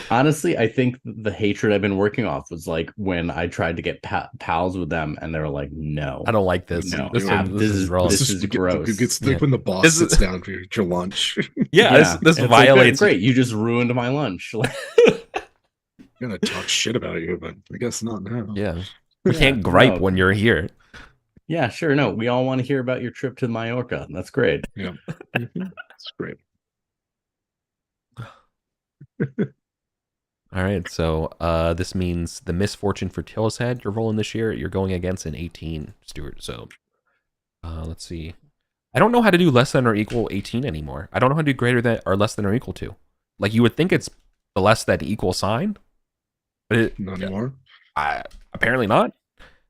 Honestly, I think the hatred I've been working off was like when I tried to get pals with them, and they were like, "No, I don't like this. No, this is wrong. This is gross." It's like when the boss sits down for your lunch. Yeah, this violates. Like, great, you just ruined my lunch. I'm gonna talk shit about you, but I guess not now. Yeah, we can't gripe when you're here. Yeah, sure. No, we all want to hear about your trip to Mallorca. That's great. Yeah, that's great. All right, so this means the misfortune for Tillshead you're rolling this year. You're going against an 18, Stuart. So let's see. I don't know how to do less than or equal 18 anymore. I don't know how to do greater than or less than or equal to. Like you would think it's the less than equal sign, but Not anymore. Apparently not.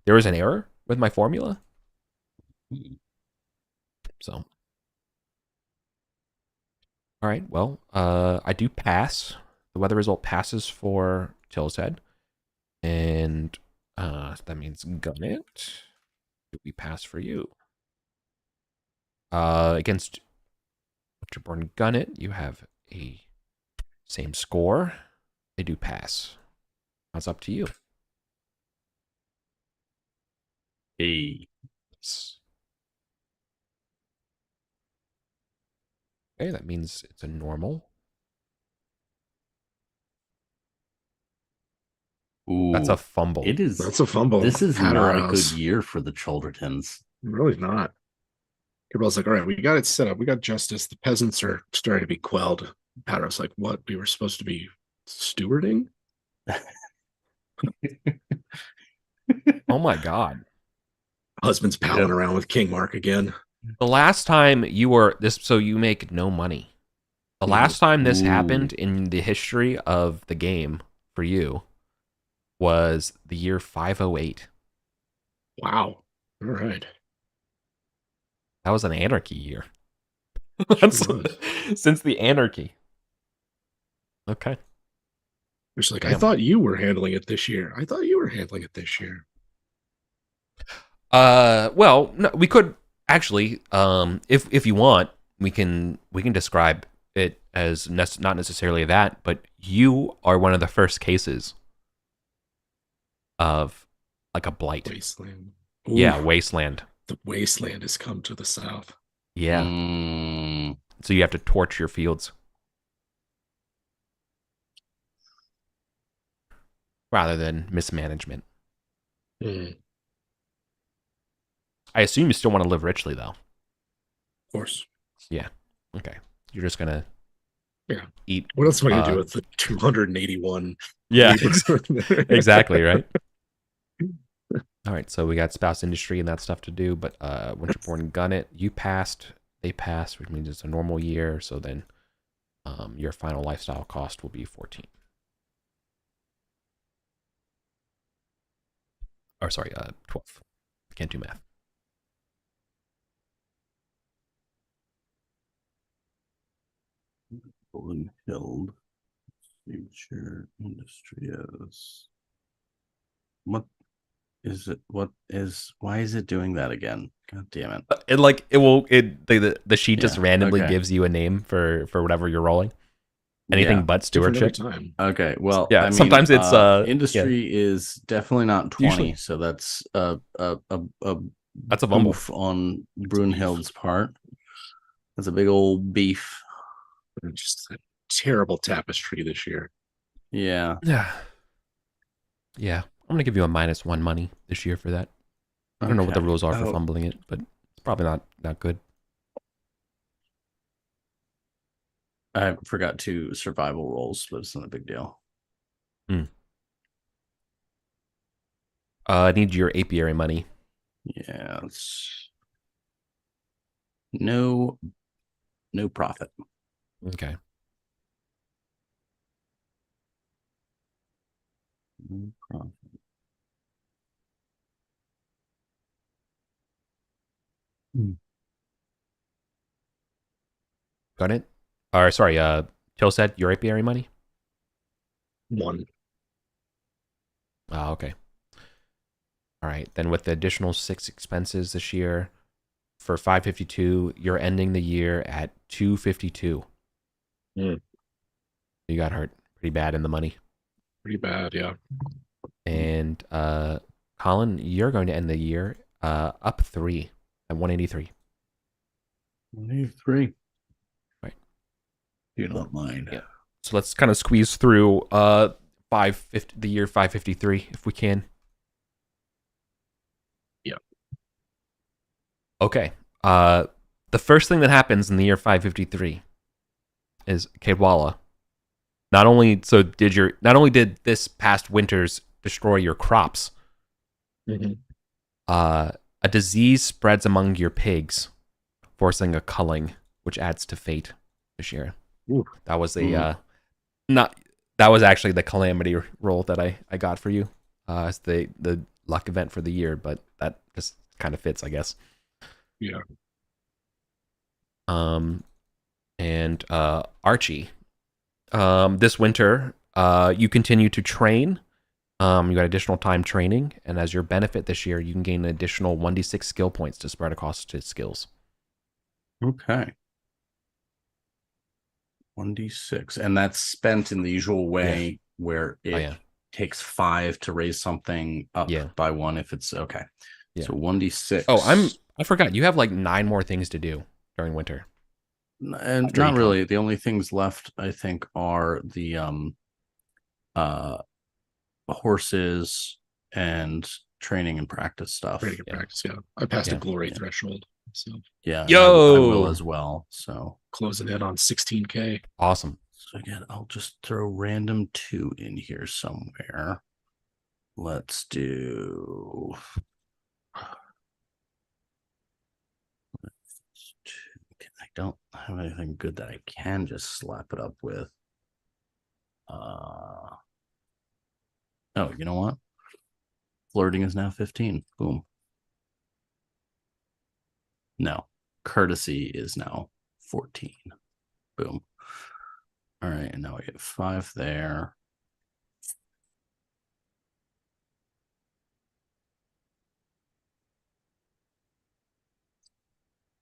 There was an error with my formula. So, all right. Well, I do pass. The weather result passes for Tillshead, and that means gun it. We pass for you. Against Winterborn Gunnet, you have a same score. They do pass. That's up to you. Hey. Okay, that means it's a normal. Ooh, that's a fumble. It is. That's a fumble. This is not a good year for the Childertons. Really not. Gabriel's like, all right, we got it set up. We got justice. The peasants are starting to be quelled. Patter's like, what? We were supposed to be stewarding? Oh my God. Husband's palling around with King Mark again. The last time you were this, so you make no money. The last time this happened in the history of the game for you was the year 508. Wow. All right. That was an anarchy year. Sure Since the anarchy. Okay. It's like, I thought you were handling it this year. Well, no, we could actually, if you want, we can describe it as not necessarily that, but you are one of the first cases of like a blight. Wasteland. Ooh, yeah, wasteland. The wasteland has come to the south. Yeah. So you have to torch your fields. Rather than mismanagement. I assume you still want to live richly, though. Of course. Yeah. Okay. You're just going to Yeah. eat. What else am I going to do with the 281? Yeah, Weavers? exactly, right? All right, so we got spouse industry and that stuff to do, but Winterborn Gunnet, you passed, they passed, which means it's a normal year. So then your final lifestyle cost will be 14. Or sorry, 12. Can't do math. Hild, future industrios. What is it? Why is it doing that again? God damn it. The sheet just Yeah, randomly okay. gives you a name for whatever you're rolling. Anything Yeah. but Different every stewardship. time. Okay. Well, Yeah, I mean, sometimes it's yeah, industry is definitely not 20, Usually. so that's a That's a fumble. boof on Brunhild's part. That's a big old beef. Just a terrible tapestry this year. Yeah. Yeah. Yeah. I'm gonna give you a -1 money this year for that. I don't know what the Okay. rules are for Oh, fumbling it, but it's probably not good. I forgot 2 survival rolls, but it's not a big deal. I need your apiary money. Yeah, it's no profit. Okay. No profit. Got it? Or sorry, Till said your apiary money? 1. Oh, okay. All right. Then with the additional 6 expenses this year for 552, you're ending the year at 252. Mm. You got hurt pretty bad in the money. Pretty bad, yeah. And Colin, you're going to end the year up 3 at 183. 183. Right. You don't mind. Yeah. So let's kind of squeeze through 550 the year 553 if we can. Yeah. Okay. The first thing that happens in the year 553 is Kadwala. Not only did this past winters destroy your crops, Mm-hmm. a disease spreads among your pigs, forcing a culling, which adds to fate this year. Ooh. That was that was actually the calamity roll that I got for you as the luck event for the year, but that just kind of fits, I guess. Yeah. And Archie, this winter, you continue to train. You got additional time training, and as your benefit this year, you can gain an additional 1d6 skill points to spread across to skills. Okay. 1d6. And that's spent in the usual way where it takes 5 to raise something up by 1 if it's okay. Yeah. So 1d6. Oh, I forgot. You have like 9 more things to do during winter. And not really. The only things left, I think, are the horses and training and practice stuff. Training and practice, yeah. I passed a glory threshold. So yeah, I will as well. So closing in on 16K. Awesome. So again, I'll just throw random 2 in here somewhere. Let's do I don't have anything good that I can just slap it up with. Oh, you know what? Flirting is now 15. Boom. No. Courtesy is now 14. Boom. All right, and now we get 5 there.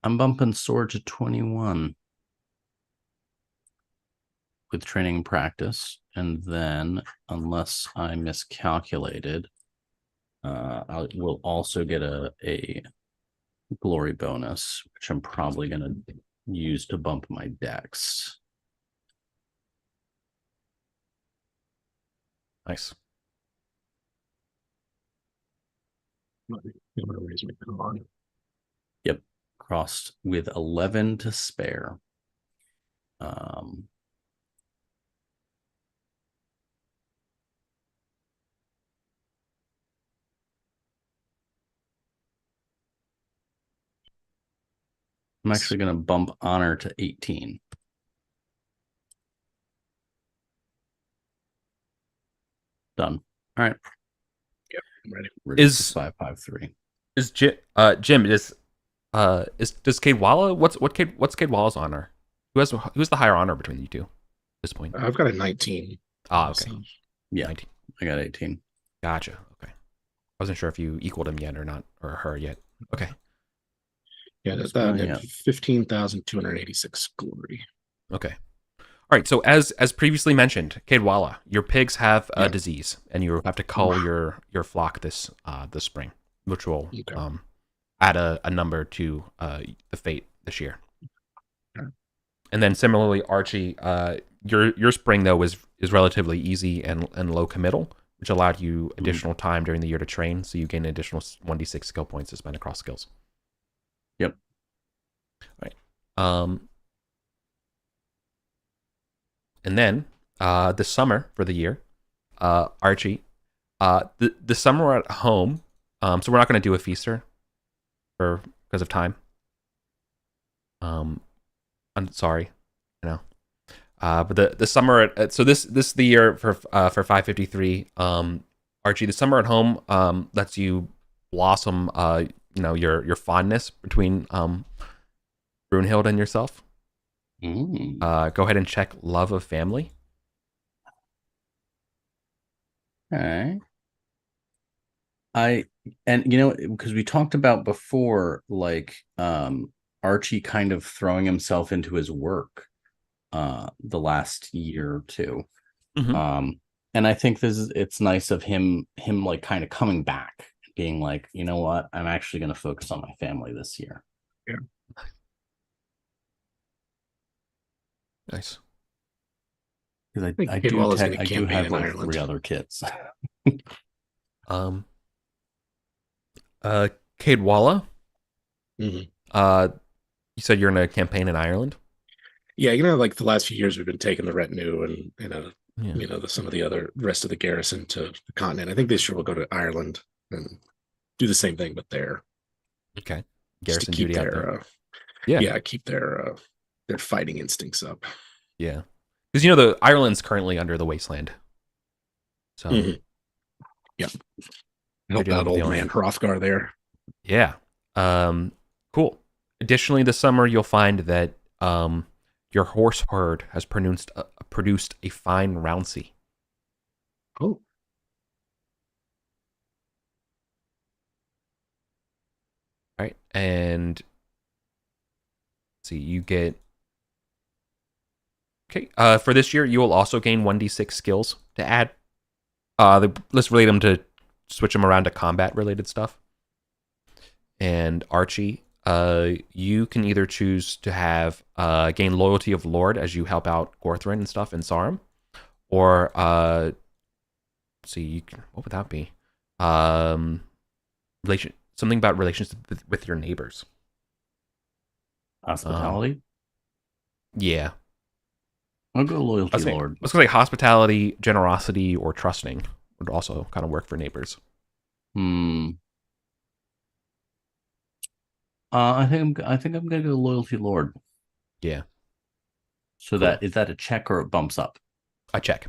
I'm bumping sword to 21 with training and practice, and then unless I miscalculated, I will also get a glory bonus, which I'm probably going to use to bump my dex. Nice. Yep, crossed with 11 to spare. I'm actually going to bump honor to 18. Done. All right. I'm ready. Is 553. is Jim? Jim does Cadwalla? What's Cadwalla's honor? Who's the higher honor between you two at this point? I've got a 19. Ah, okay. So, Yeah, 19. I got 18. Gotcha. Okay. I wasn't sure if you equaled him yet or not, or her yet. Okay. yeah, that's that. And 15,286 glory. Okay. All right. So as previously mentioned, Cadwalla, your pigs have a Yeah. disease, and you have to cull your flock this spring, which will add a number to the fate this year. Okay. And then similarly, Archie, your spring though is relatively easy and low committal, which allowed you additional time during the year to train, so you gain an additional 1d6 skill points to spend across skills. Yep. All right. And then the summer for the year, Archie, the summer we're at home, so we're not going to do a feaster because of time. I'm sorry, but the summer so this is the year for 553. Archie, the summer at home lets you blossom your fondness between Brunhild and yourself. Go ahead and check love of family. Okay. Because we talked about before, like Archie kind of throwing himself into his work the last year or two. Mm-hmm. And I think it's nice of him like kind of coming back, being like, you know what, I'm actually going to focus on my family this year. Yeah. Nice. Because I do have like Ireland. 3 other kids. Cadwalla, Mm-hmm. You said you're in a campaign in Ireland? Yeah, like the last few years we've been taking the retinue and some of the rest of the garrison to the continent. I think this year we'll go to Ireland and do the same thing, but there. Okay. Garrison Keep duty out there. Keep their fighting instincts up. Yeah. Because the Ireland's currently under the wasteland. So yeah. Help out old man Hrothgar there. Yeah. Cool. Additionally, this summer you'll find that your horse herd has produced a fine rouncy. Oh. Right. And see, you get for this year, you will also gain 1d6 skills to add. Let's relate them to switch them around to combat-related stuff. And Archie, you can either choose to have gain Loyalty of Lord as you help out Gorthrin and stuff in Sarum, or what would that be? Something about relations with your neighbors. Hospitality? Yeah. I'll go Loyalty Lord. Let's say hospitality, generosity, or trusting would also kind of work for neighbors. I think I'm gonna go Loyalty Lord. Yeah. So cool. Is that a check or it bumps up? A check.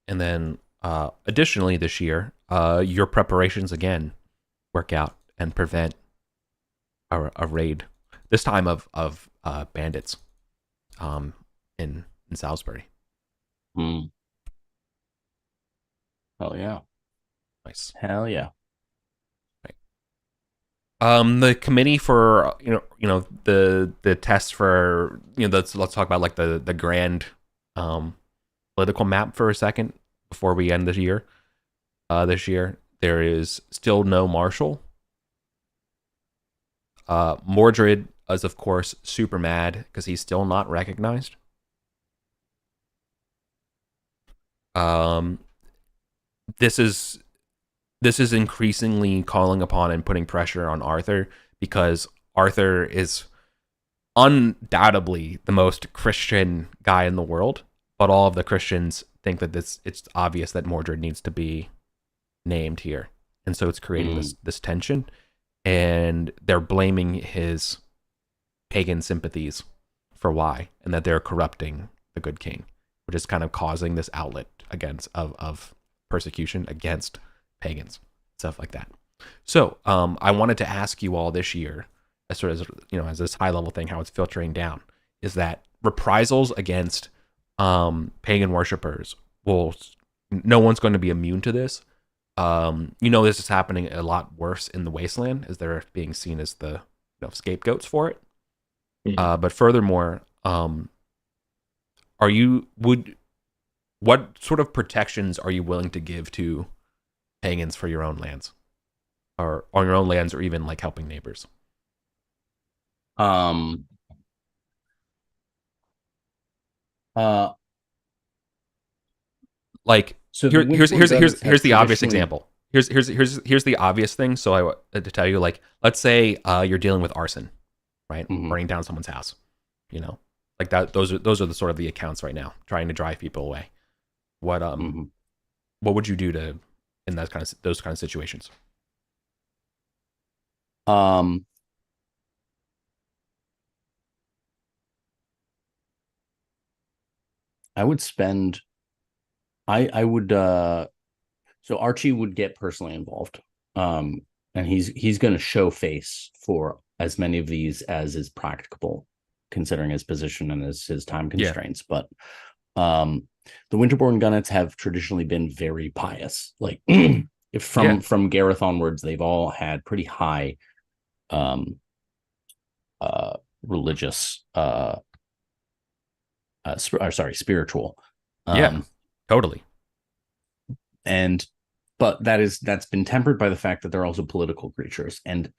And then additionally this year, your preparations again work out and prevent a raid. This time of bandits in Salisbury. Hell yeah. Nice. Hell yeah. Right. The committee for the test for let's talk about like the grand political map for a second before we end the year. This year there is still no marshal. Mordred is of course super mad because he's still not recognized. This is increasingly calling upon and putting pressure on Arthur because Arthur is undoubtedly the most Christian guy in the world, but all of the Christians think that it's obvious that Mordred needs to be named here, and so it's creating this tension, and they're blaming his pagan sympathies for why, and that they're corrupting the good king, which is kind of causing this outlet against of persecution against pagans, stuff like that. So I wanted to ask you all this year, as sort of, as this high level thing, how it's filtering down, is that reprisals against pagan worshippers no one's going to be immune to this. This is happening a lot worse in the Wasteland, as they're being seen as the scapegoats for it. But furthermore, what sort of protections are you willing to give to pagans for your own lands, or on your own lands, or even like helping neighbors? Like, so here's the obvious example. Here's the obvious thing. So to tell you, like, let's say you're dealing with arson, right? Burning down someone's house, like that. Those are the sort of the accounts right now, trying to drive people away. What would you do in those kind of situations? I would spend. I would. So Archie would get personally involved, and he's going to show face for as many of these as is practicable, considering his position and his time constraints. Yeah. But the Winterborn Gunnets have traditionally been very pious. Like from Gareth onwards, they've all had pretty high religious spiritual. Totally. But that's been tempered by the fact that they're also political creatures, and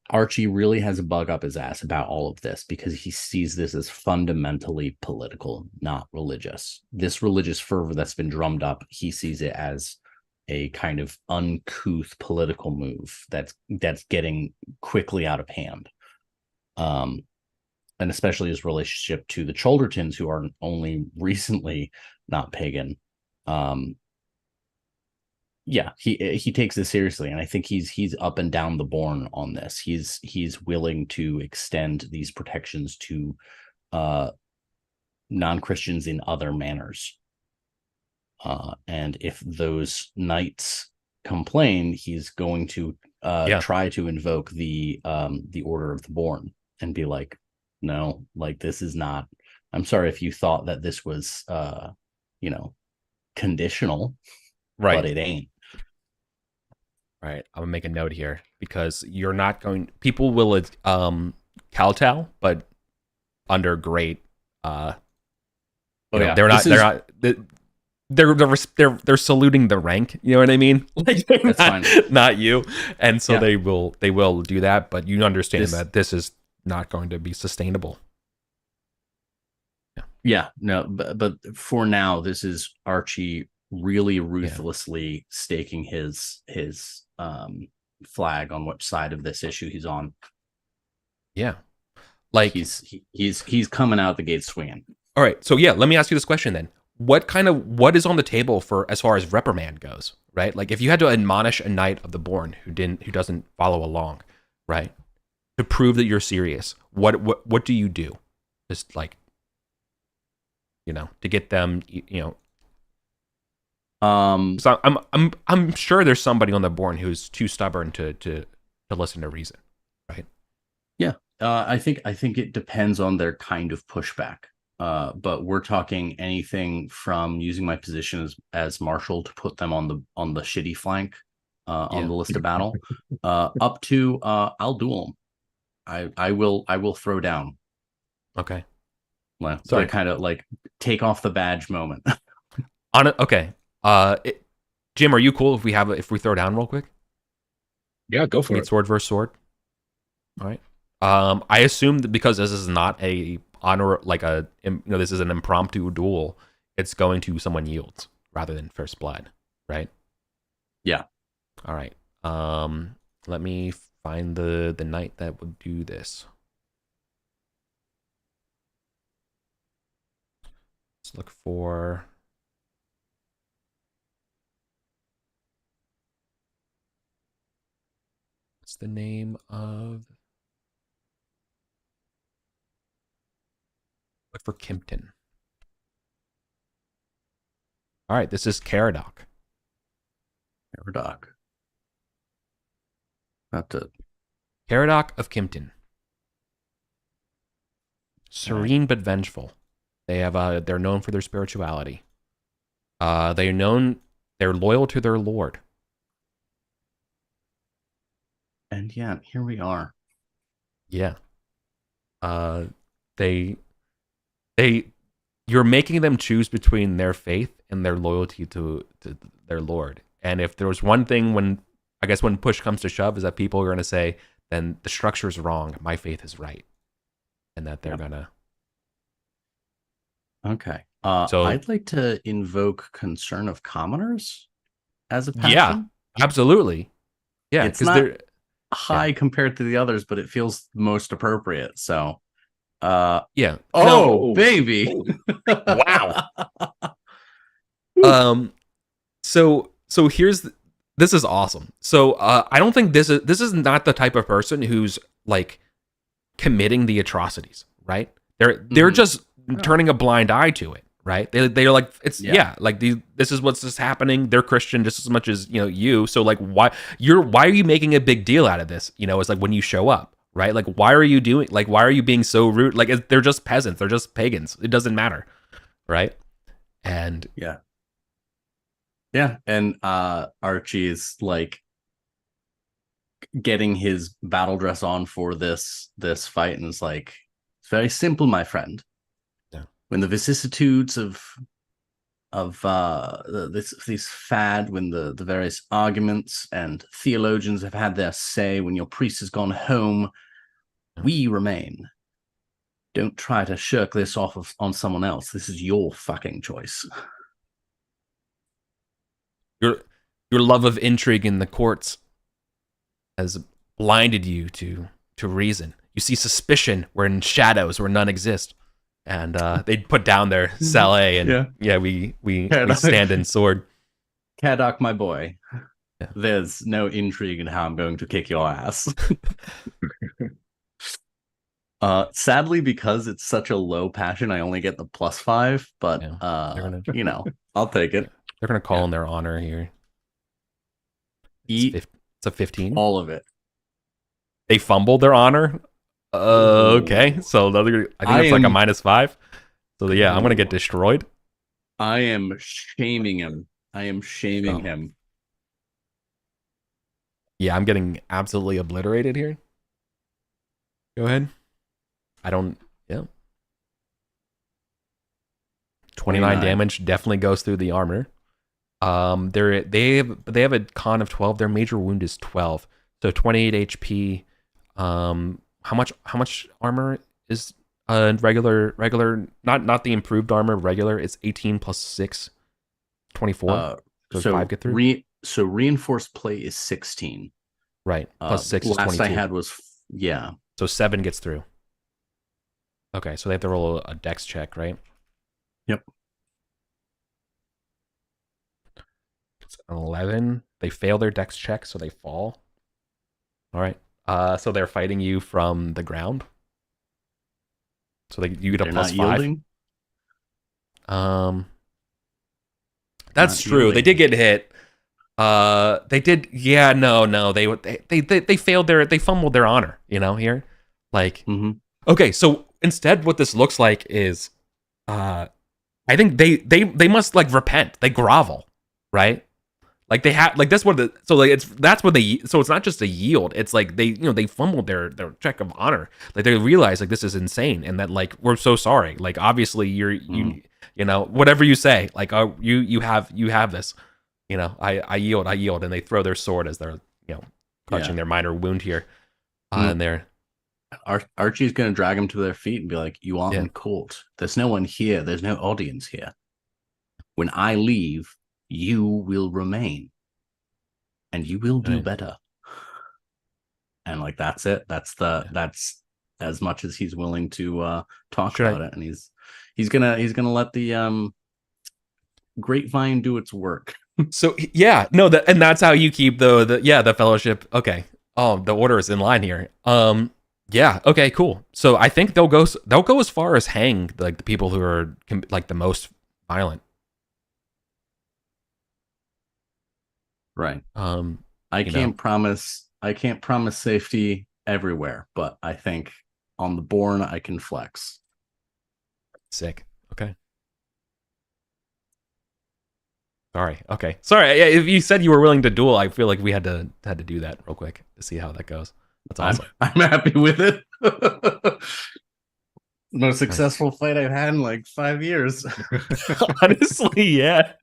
Archie really has a bug up his ass about all of this, because he sees this as fundamentally political, not religious. This religious fervor that's been drummed up, he sees it as a kind of uncouth political move that's getting quickly out of hand. And especially his relationship to the Choldertons, who are only recently not pagan. He takes this seriously, and I think he's up and down the bourne on this. He's willing to extend these protections to non-Christians in other manners. And if those knights complain, he's going to try to invoke the Order of the Born and be like, no, like, this is not. I'm sorry if you thought that this was conditional, right? But it ain't. Right. I'm gonna make a note here, because you're not going. People will kowtow, but under great. They're saluting the rank. You know what I mean? Like, that's fine. Not you. And so they will do that, but you understand that this is not going to be sustainable. Yeah. No. But for now, this is Archie really ruthlessly staking his flag on which side of this issue he's on. Yeah, like he's coming out the gate swinging. All right, so let me ask you this question then: what is on the table for as far as reprimand goes? Right, like if you had to admonish a knight of the Born who doesn't follow along, right, to prove that you're serious, what do you do? Just like, to get them, So I'm sure there's somebody on the Born who's too stubborn to listen to reason, right? Yeah, I think it depends on their kind of pushback. But we're talking anything from using my position as marshal to put them on the shitty flank on the list of battle, up to I'll duel them. I will throw down. Okay. Well, so I kind of like take off the badge moment. On it. Okay. Jim, are you cool if we throw down real quick? Yeah, go for it. Sword versus sword. All right. I assume that because this is not a honor, like this is an impromptu duel, it's going to someone yields rather than first blood, right? Yeah. All right. Let me find the knight that would do this. Let's look for. What's the name of? Look for Kimpton. All right, this is Caradoc. Caradoc. Not to. Caradoc of Kimpton. Serene but vengeful. They have they're known for their spirituality. They're loyal to their lord. And yeah, here we are. Yeah. They you're making them choose between their faith and their loyalty to their lord. And if there was one thing when push comes to shove is that people are going to say, then the structure is wrong, my faith is right. And that they're gonna. Okay. So I'd like to invoke concern of commoners as a passion. Yeah, absolutely. Yeah, it's not they're high compared to the others, but it feels most appropriate. So yeah. Oh, baby. Wow. So this is awesome. So I don't think this is not the type of person who's like committing the atrocities, right? They're just turning a blind eye to it, right? They're like, it's like this is what's just happening. They're Christian just as much as you. So like why are you making a big deal out of this? It's like when you show up, right? Like why are you being so rude? Like they're just peasants, they're just pagans. It doesn't matter, right? And yeah, and Archie is like getting his battle dress on for this fight, and it's like, it's very simple, my friend. Yeah. When the vicissitudes of this fad, when the various arguments and theologians have had their say, when your priest has gone home, we remain. Don't try to shirk this off on someone else. This is your fucking choice. Your love of intrigue in the courts has blinded you to reason. You see suspicion where in shadows where none exist. And they put down their salé and we stand in sword. Caradoc, my boy. Yeah. There's no intrigue in how I'm going to kick your ass. Sadly, because it's such a low passion, I only get the +5, but I'll take it. They're gonna call in their honor here. It's a 15. All of it. They fumbled their honor. Okay, so I think it's like a -5. So yeah, I'm gonna get destroyed. I am shaming him. Him. Yeah, I'm getting absolutely obliterated here. Go ahead. I don't. Yeah. 29 damage definitely goes through the armor. They have a con of 12. Their major wound is 12, so 28 HP. How much armor is regular? Not the improved armor. Regular. It's 18 plus 6, 24. So 5 get through. So reinforced plate is 16. Right. Plus 6 is 22. Last I had was So 7 gets through. Okay, so they have to roll a dex check, right? Yep. It's an 11. They fail their dex check, so they fall. All right. So they're fighting you from the ground. So you get a +5. That's true. Yielding. They did get hit. They did. Yeah. No. They failed they fumbled their honor. Here, like. Mm-hmm. Okay. So instead, what this looks like is, I think they must like repent. They grovel, right? Like they have like that's what it's not just a yield. It's like they fumbled their check of honor. Like they realize like this is insane and that like we're so sorry. Like obviously you whatever you say, like you have this. I yield and they throw their sword as they're clutching their minor wound here. And they're Archie's gonna drag them to their feet and be like, you aren't in court. There's no one here, there's no audience here. When I leave, you will remain and you will do better. And like that's it. That's as much as he's willing to talk Should I- about it, and he's gonna let the grapevine do its work. So yeah, no, and that's how you keep the fellowship. Okay. Oh, the order is in line here. Yeah. Okay. Cool. So I think they'll go as far as hang like the people who are like the most violent. Right. I can't promise safety everywhere, but I think on the bourne I can flex. Sick. Okay. Sorry. Okay. Sorry. If you said you were willing to duel, I feel like we had to do that real quick to see how that goes. That's awesome. I'm happy with it. Most successful fight I've had in like 5 years. Honestly, yeah.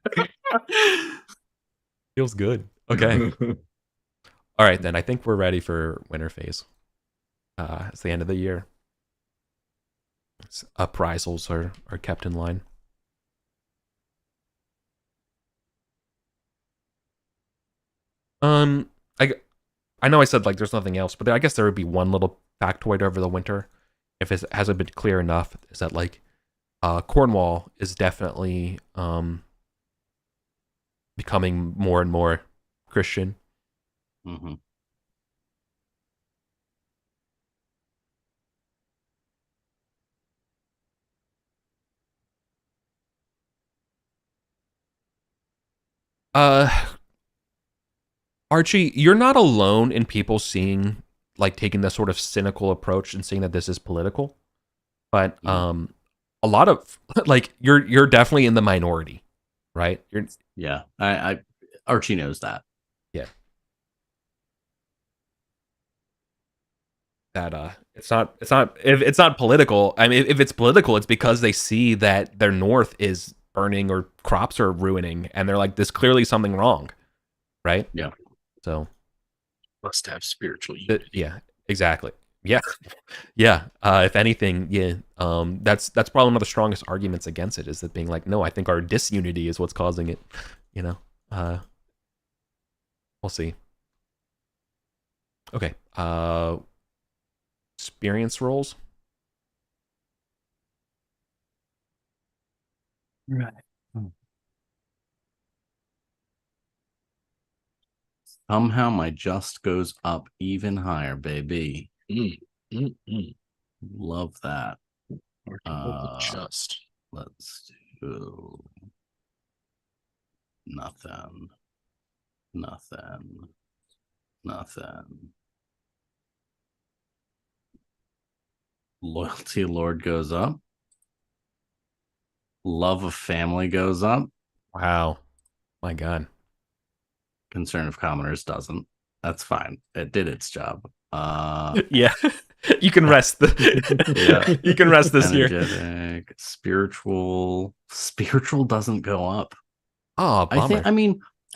Feels good. Okay. All right, then. I think we're ready for winter phase. It's the end of the year. Appraisals are kept in line. I know I said like there's nothing else, but I guess there would be one little factoid over the winter, if it hasn't been clear enough, is that like Cornwall is definitely becoming more and more Christian. Mm-hmm. Archie, you're not alone in people taking this sort of cynical approach and seeing that this is political. But a lot of like you're definitely in the minority, right? I Archie knows that. Yeah. That it's not political. I mean, if it's political, it's because they see that their north is burning or crops are ruining, and they're like, "There's clearly something wrong," right? Yeah. So must have spiritual unity. Yeah, exactly. Yeah, yeah. If anything, yeah. That's probably one of the strongest arguments against it, is that being like, no, I think our disunity is what's causing it. You know. We'll see. Okay. Experience rolls. Right. Somehow my just goes up even higher, baby. Love that. Just. Let's do nothing. Loyalty Lord goes up. Love of family goes up. Wow. My God. Concern of commoners doesn't. That's fine. It did its job. Yeah. You can rest you can rest this year. Spiritual doesn't go up. Oh, bummer.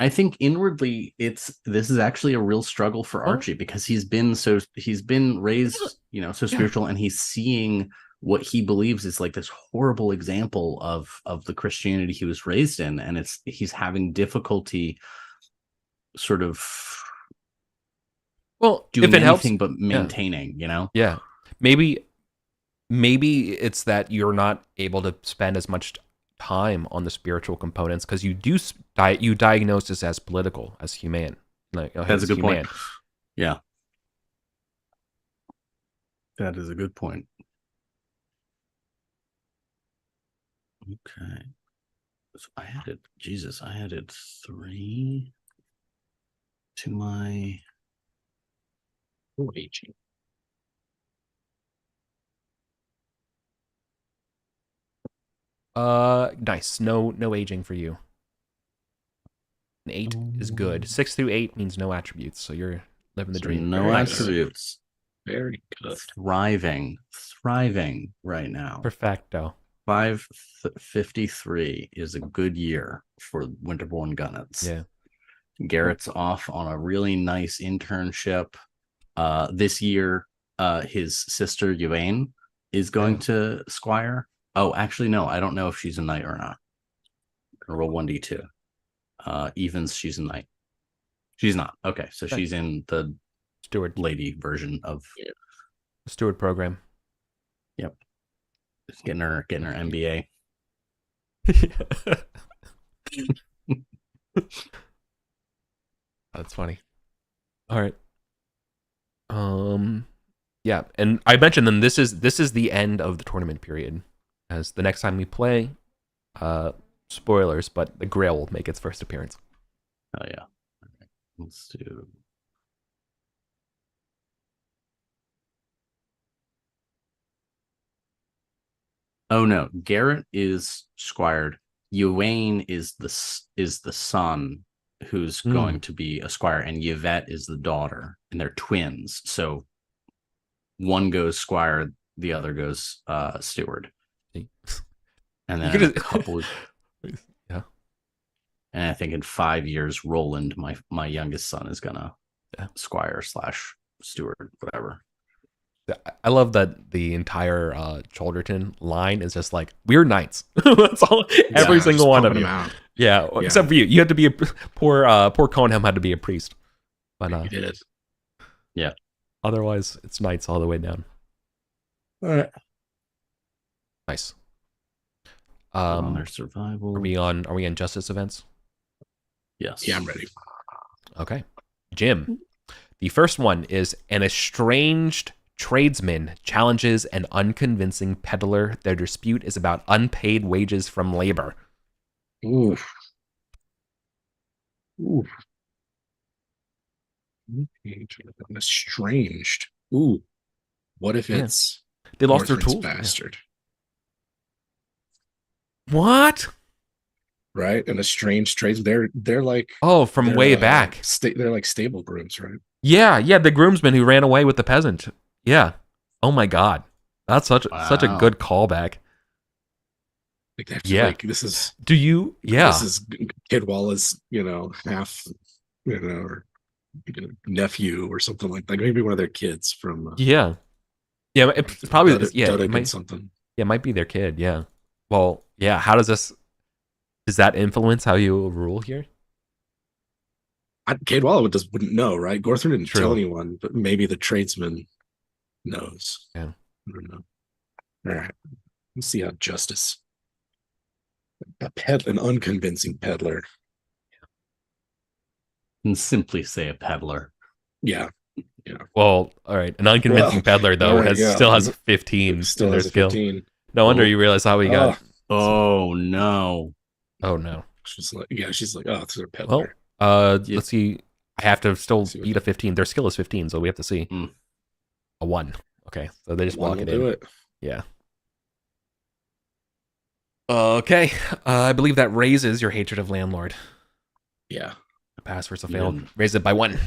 I think inwardly this is actually a real struggle for Archie, because he's been raised, so spiritual, and he's seeing what he believes is like this horrible example of the Christianity he was raised in, and he's having difficulty sort of doing if it anything helps, but maintaining, Yeah. Maybe it's that you're not able to spend as much time on the spiritual components because you diagnose this as political, as humane. That's a good point. Yeah. That is a good point. Okay. So I added 3 to my aging. Nice. No aging for you. An 8 is good. 6 through 8 means no attributes, so you're living the dream. No attributes. Very good. Thriving right now. Perfecto. 553 is a good year for Winterborn Gunnets. Yeah. Garrett's off on a really nice internship. This year, his sister Yvain is going to Squire. Oh, actually, no. I don't know if she's a knight or not. Roll 1d2. Evens, she's a knight. She's not. Okay, so she's in the steward lady version of steward program. Yep. Just getting her MBA. That's funny. All right. Yeah, and I mentioned then this is the end of the tournament period, as the next time we play, spoilers, but the Grail will make its first appearance. Oh yeah. Okay. Let's do. Oh no, Garrett is squired. Yvain is the son who's going to be a squire, and Yvette is the daughter, and they're twins. So one goes squire, the other goes steward. And then a couple. Yeah. And I think in 5 years, Roland, my youngest son, is gonna squire / steward, whatever. I love that the entire Chalderton line is just like, we're knights. That's all. Every single one of you. Yeah, except for you. You had to be poor Conehelm had to be a priest. But You did it. Yeah. Otherwise, it's knights all the way down. All right. Nice. On their survival. Are we on justice events? Yes. Yeah, I'm ready. Okay. Jim. The first one is an estranged tradesman challenges an unconvincing peddler. Their dispute is about unpaid wages from labor. Oof. Estranged. Ooh. What if it's they lost their Northman's tools? Bastard. What? Right? An estranged trades. They're like from way back. They're like stable grooms, right? Yeah, the groomsman who ran away with the peasant. Yeah. Oh my god. That's such a good callback. Like they have to, like, this is. Do you? Yeah. This is Kidwalla's, half, or nephew or something like that. Maybe one of their kids from. Yeah. It's probably it might something. Yeah, it might be their kid. Yeah. Well, yeah. How does that influence how you rule here? Cadwalla wouldn't know, right? Gorthron didn't tell anyone, but maybe the tradesman knows. Yeah. I don't know. All right. Let's see how justice. An unconvincing peddler. And simply say a peddler. Yeah. Well, all right. An unconvincing peddler though still has 15 still in their has skill. 15. No wonder you realize how we got. Oh no. Oh no. She's like, oh, it's their peddler. Well, let's see. I have to still beat a 15. Their skill is 15, so we have to see. A 1. Okay, so they just block it in. Yeah. Okay, I believe that raises your hatred of landlord. Yeah. A pass versus a fail. Raise it by 1.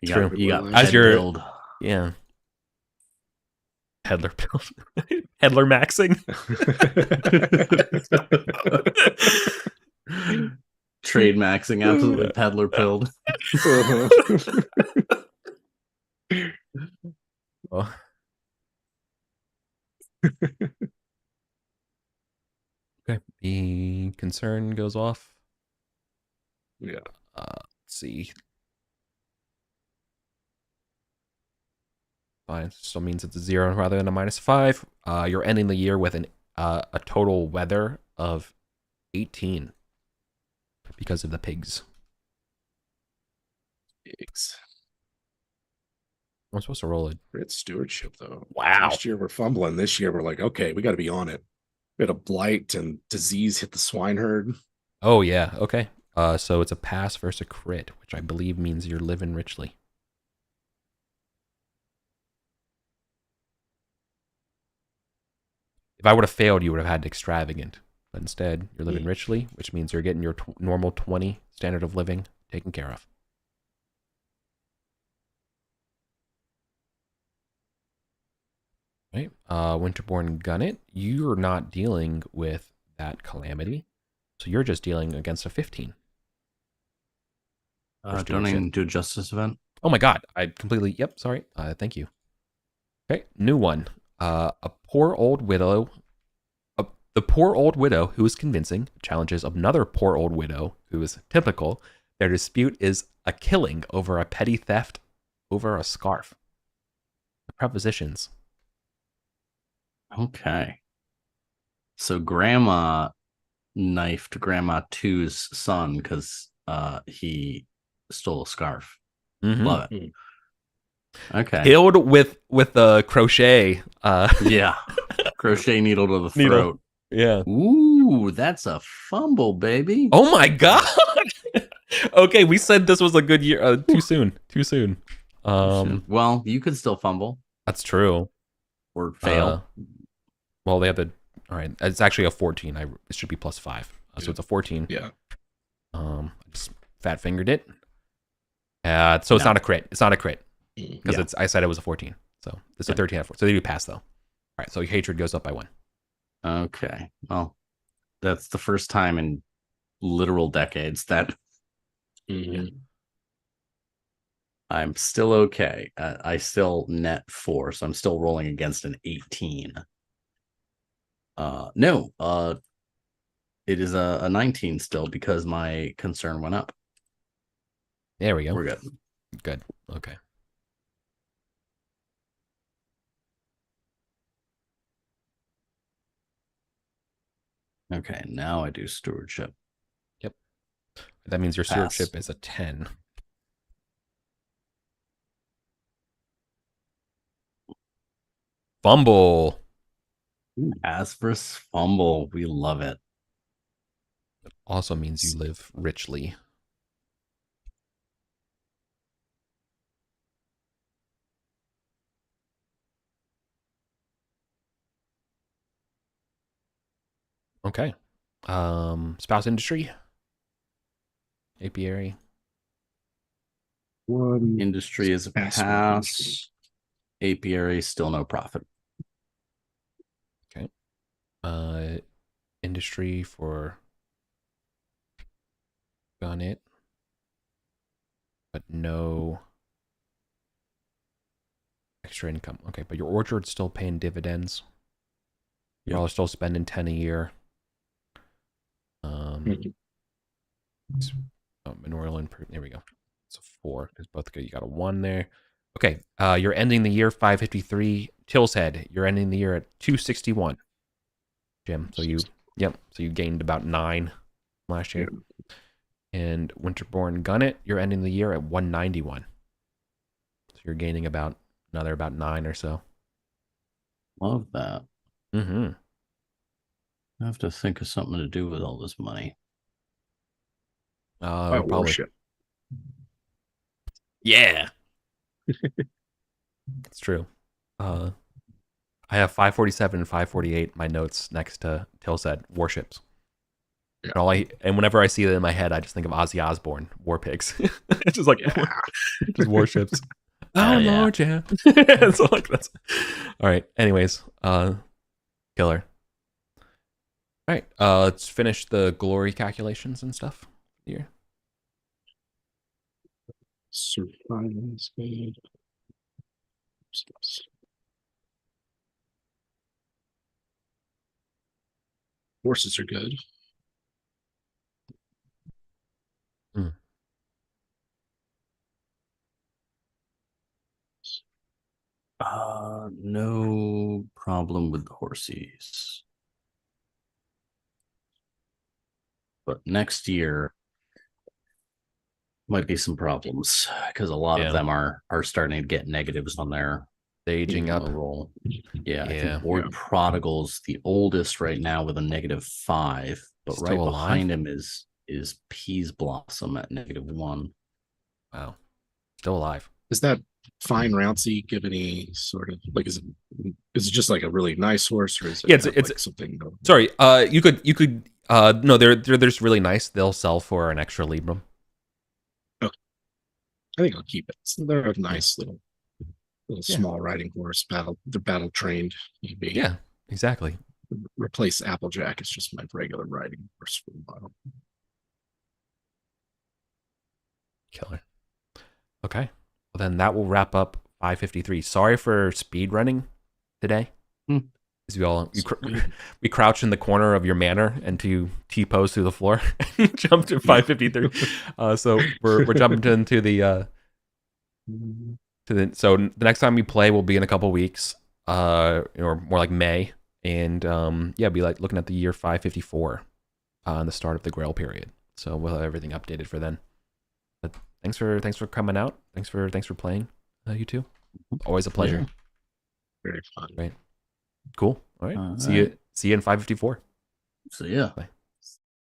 You got as your build. Yeah. Peddler build. Peddler maxing. Trade maxing, absolutely. Peddler pilled. Oh. Okay, the concern goes off. Yeah. Let's see. Fine. Still means it's a 0 rather than a -5. You're ending the year with a total weather of 18 because of the pigs. I'm supposed to roll it. Great stewardship, though. Wow. Last year we're fumbling. This year we're like, okay, we got to be on it. We had a blight and disease hit the swineherd. Oh yeah. Okay. So it's a pass versus a crit, which I believe means you're living richly. If I would have failed, you would have had extravagant. But instead, you're living richly, which means you're getting your normal 20 standard of living taken care of. Right. Winterborn Gunnet, you're not dealing with that calamity. So you're just dealing against a 15. Don't even do a justice event. Oh my god. I completely, sorry. Thank you. Okay, new one. The poor old widow who is convincing challenges another poor old widow who is typical. Their dispute is a killing over a petty theft over a scarf. The prepositions. Okay. So Grandma knifed Grandma 2's son because he stole a scarf. Mm-hmm. Love it. Okay. Killed with a crochet. Yeah. Crochet needle to the Needle. throat. Yeah. Ooh, that's a fumble, baby. Oh my god. Okay, we said this was a good year. Too soon. Too soon. Well, you could still fumble That's true. or fail. Well, they have the. All right, it's actually a 14. It should be +5, so it's a 14. Yeah. I just fat fingered it. So it's not a crit. It's not a crit because I said it was a 14. So it's a 13 out of 4. So they do pass though. All right, so your hatred goes up by 1. Okay. Well, that's the first time in literal decades that I'm still okay. I still net 4, so I'm still rolling against an 18. No, it is a 19 still because my concern went up. There we go. We're good. Good. Okay. Okay, now I do stewardship. Yep. That means your stewardship is a 10. Fumble. Asper's fumble. We love it. It also means you live richly. Okay. Spouse industry. Apiary. One industry is a pass. Apiary still no profit. Okay. Industry for gun it, but no extra income. Okay, but your orchard's still paying dividends. You're all still spending 10 a year. Manor, there we go. It's a 4. It's both good. You got a 1 there. Okay. You're ending the year 553. Till's Head. You're ending the year at 261. Jim. So you gained about 9 last year. And Winterborn Gunnet, you're ending the year at 191. So you're gaining about 9 or so. Love that. Mm-hmm. I have to think of something to do with all this money. Probably. Worship. Yeah. It's true. I have 547 and 548, my notes next to Till said warships. Yeah. And whenever I see it in my head, I just think of Ozzy Osbourne, War Pigs. It's just like just warships. Oh Lord, yeah. So like that's all right. Anyways, killer. All right, let's finish the glory calculations and stuff here. Survival is good. Horses are good. No problem with the horses. But next year might be some problems because a lot of them are starting to get negatives on their aging up roll. Yeah, I think Lord Prodigal's the oldest right now with a -5, but still right behind him is Peas Blossom at -1. Wow, still alive. Is that fine Rouncy give any sort of like is it just like a really nice horse, or is it it's like something? Sorry, you could no, there's really nice. They'll sell for an extra librum. Okay. I think I'll keep it. They're a nice little small riding horse. They're battle trained. Maybe. Yeah, exactly. Replace Applejack. It's just my regular riding horse for the bottom. Killer. Okay. Well, then that will wrap up 553. Sorry for speed running today. We crouch in the corner of your manor and to T-pose through the floor and jump to 553. So we're jumping into the so the next time we play will be in a couple weeks, or more like May. And yeah, be like looking at the year 554 on the start of the Grail period. So we'll have everything updated for then. But thanks for coming out. Thanks for playing, you two. Always a pleasure. Yeah. Very fun. Right. Cool. All right. All See right. you in 554. So yeah. Bye.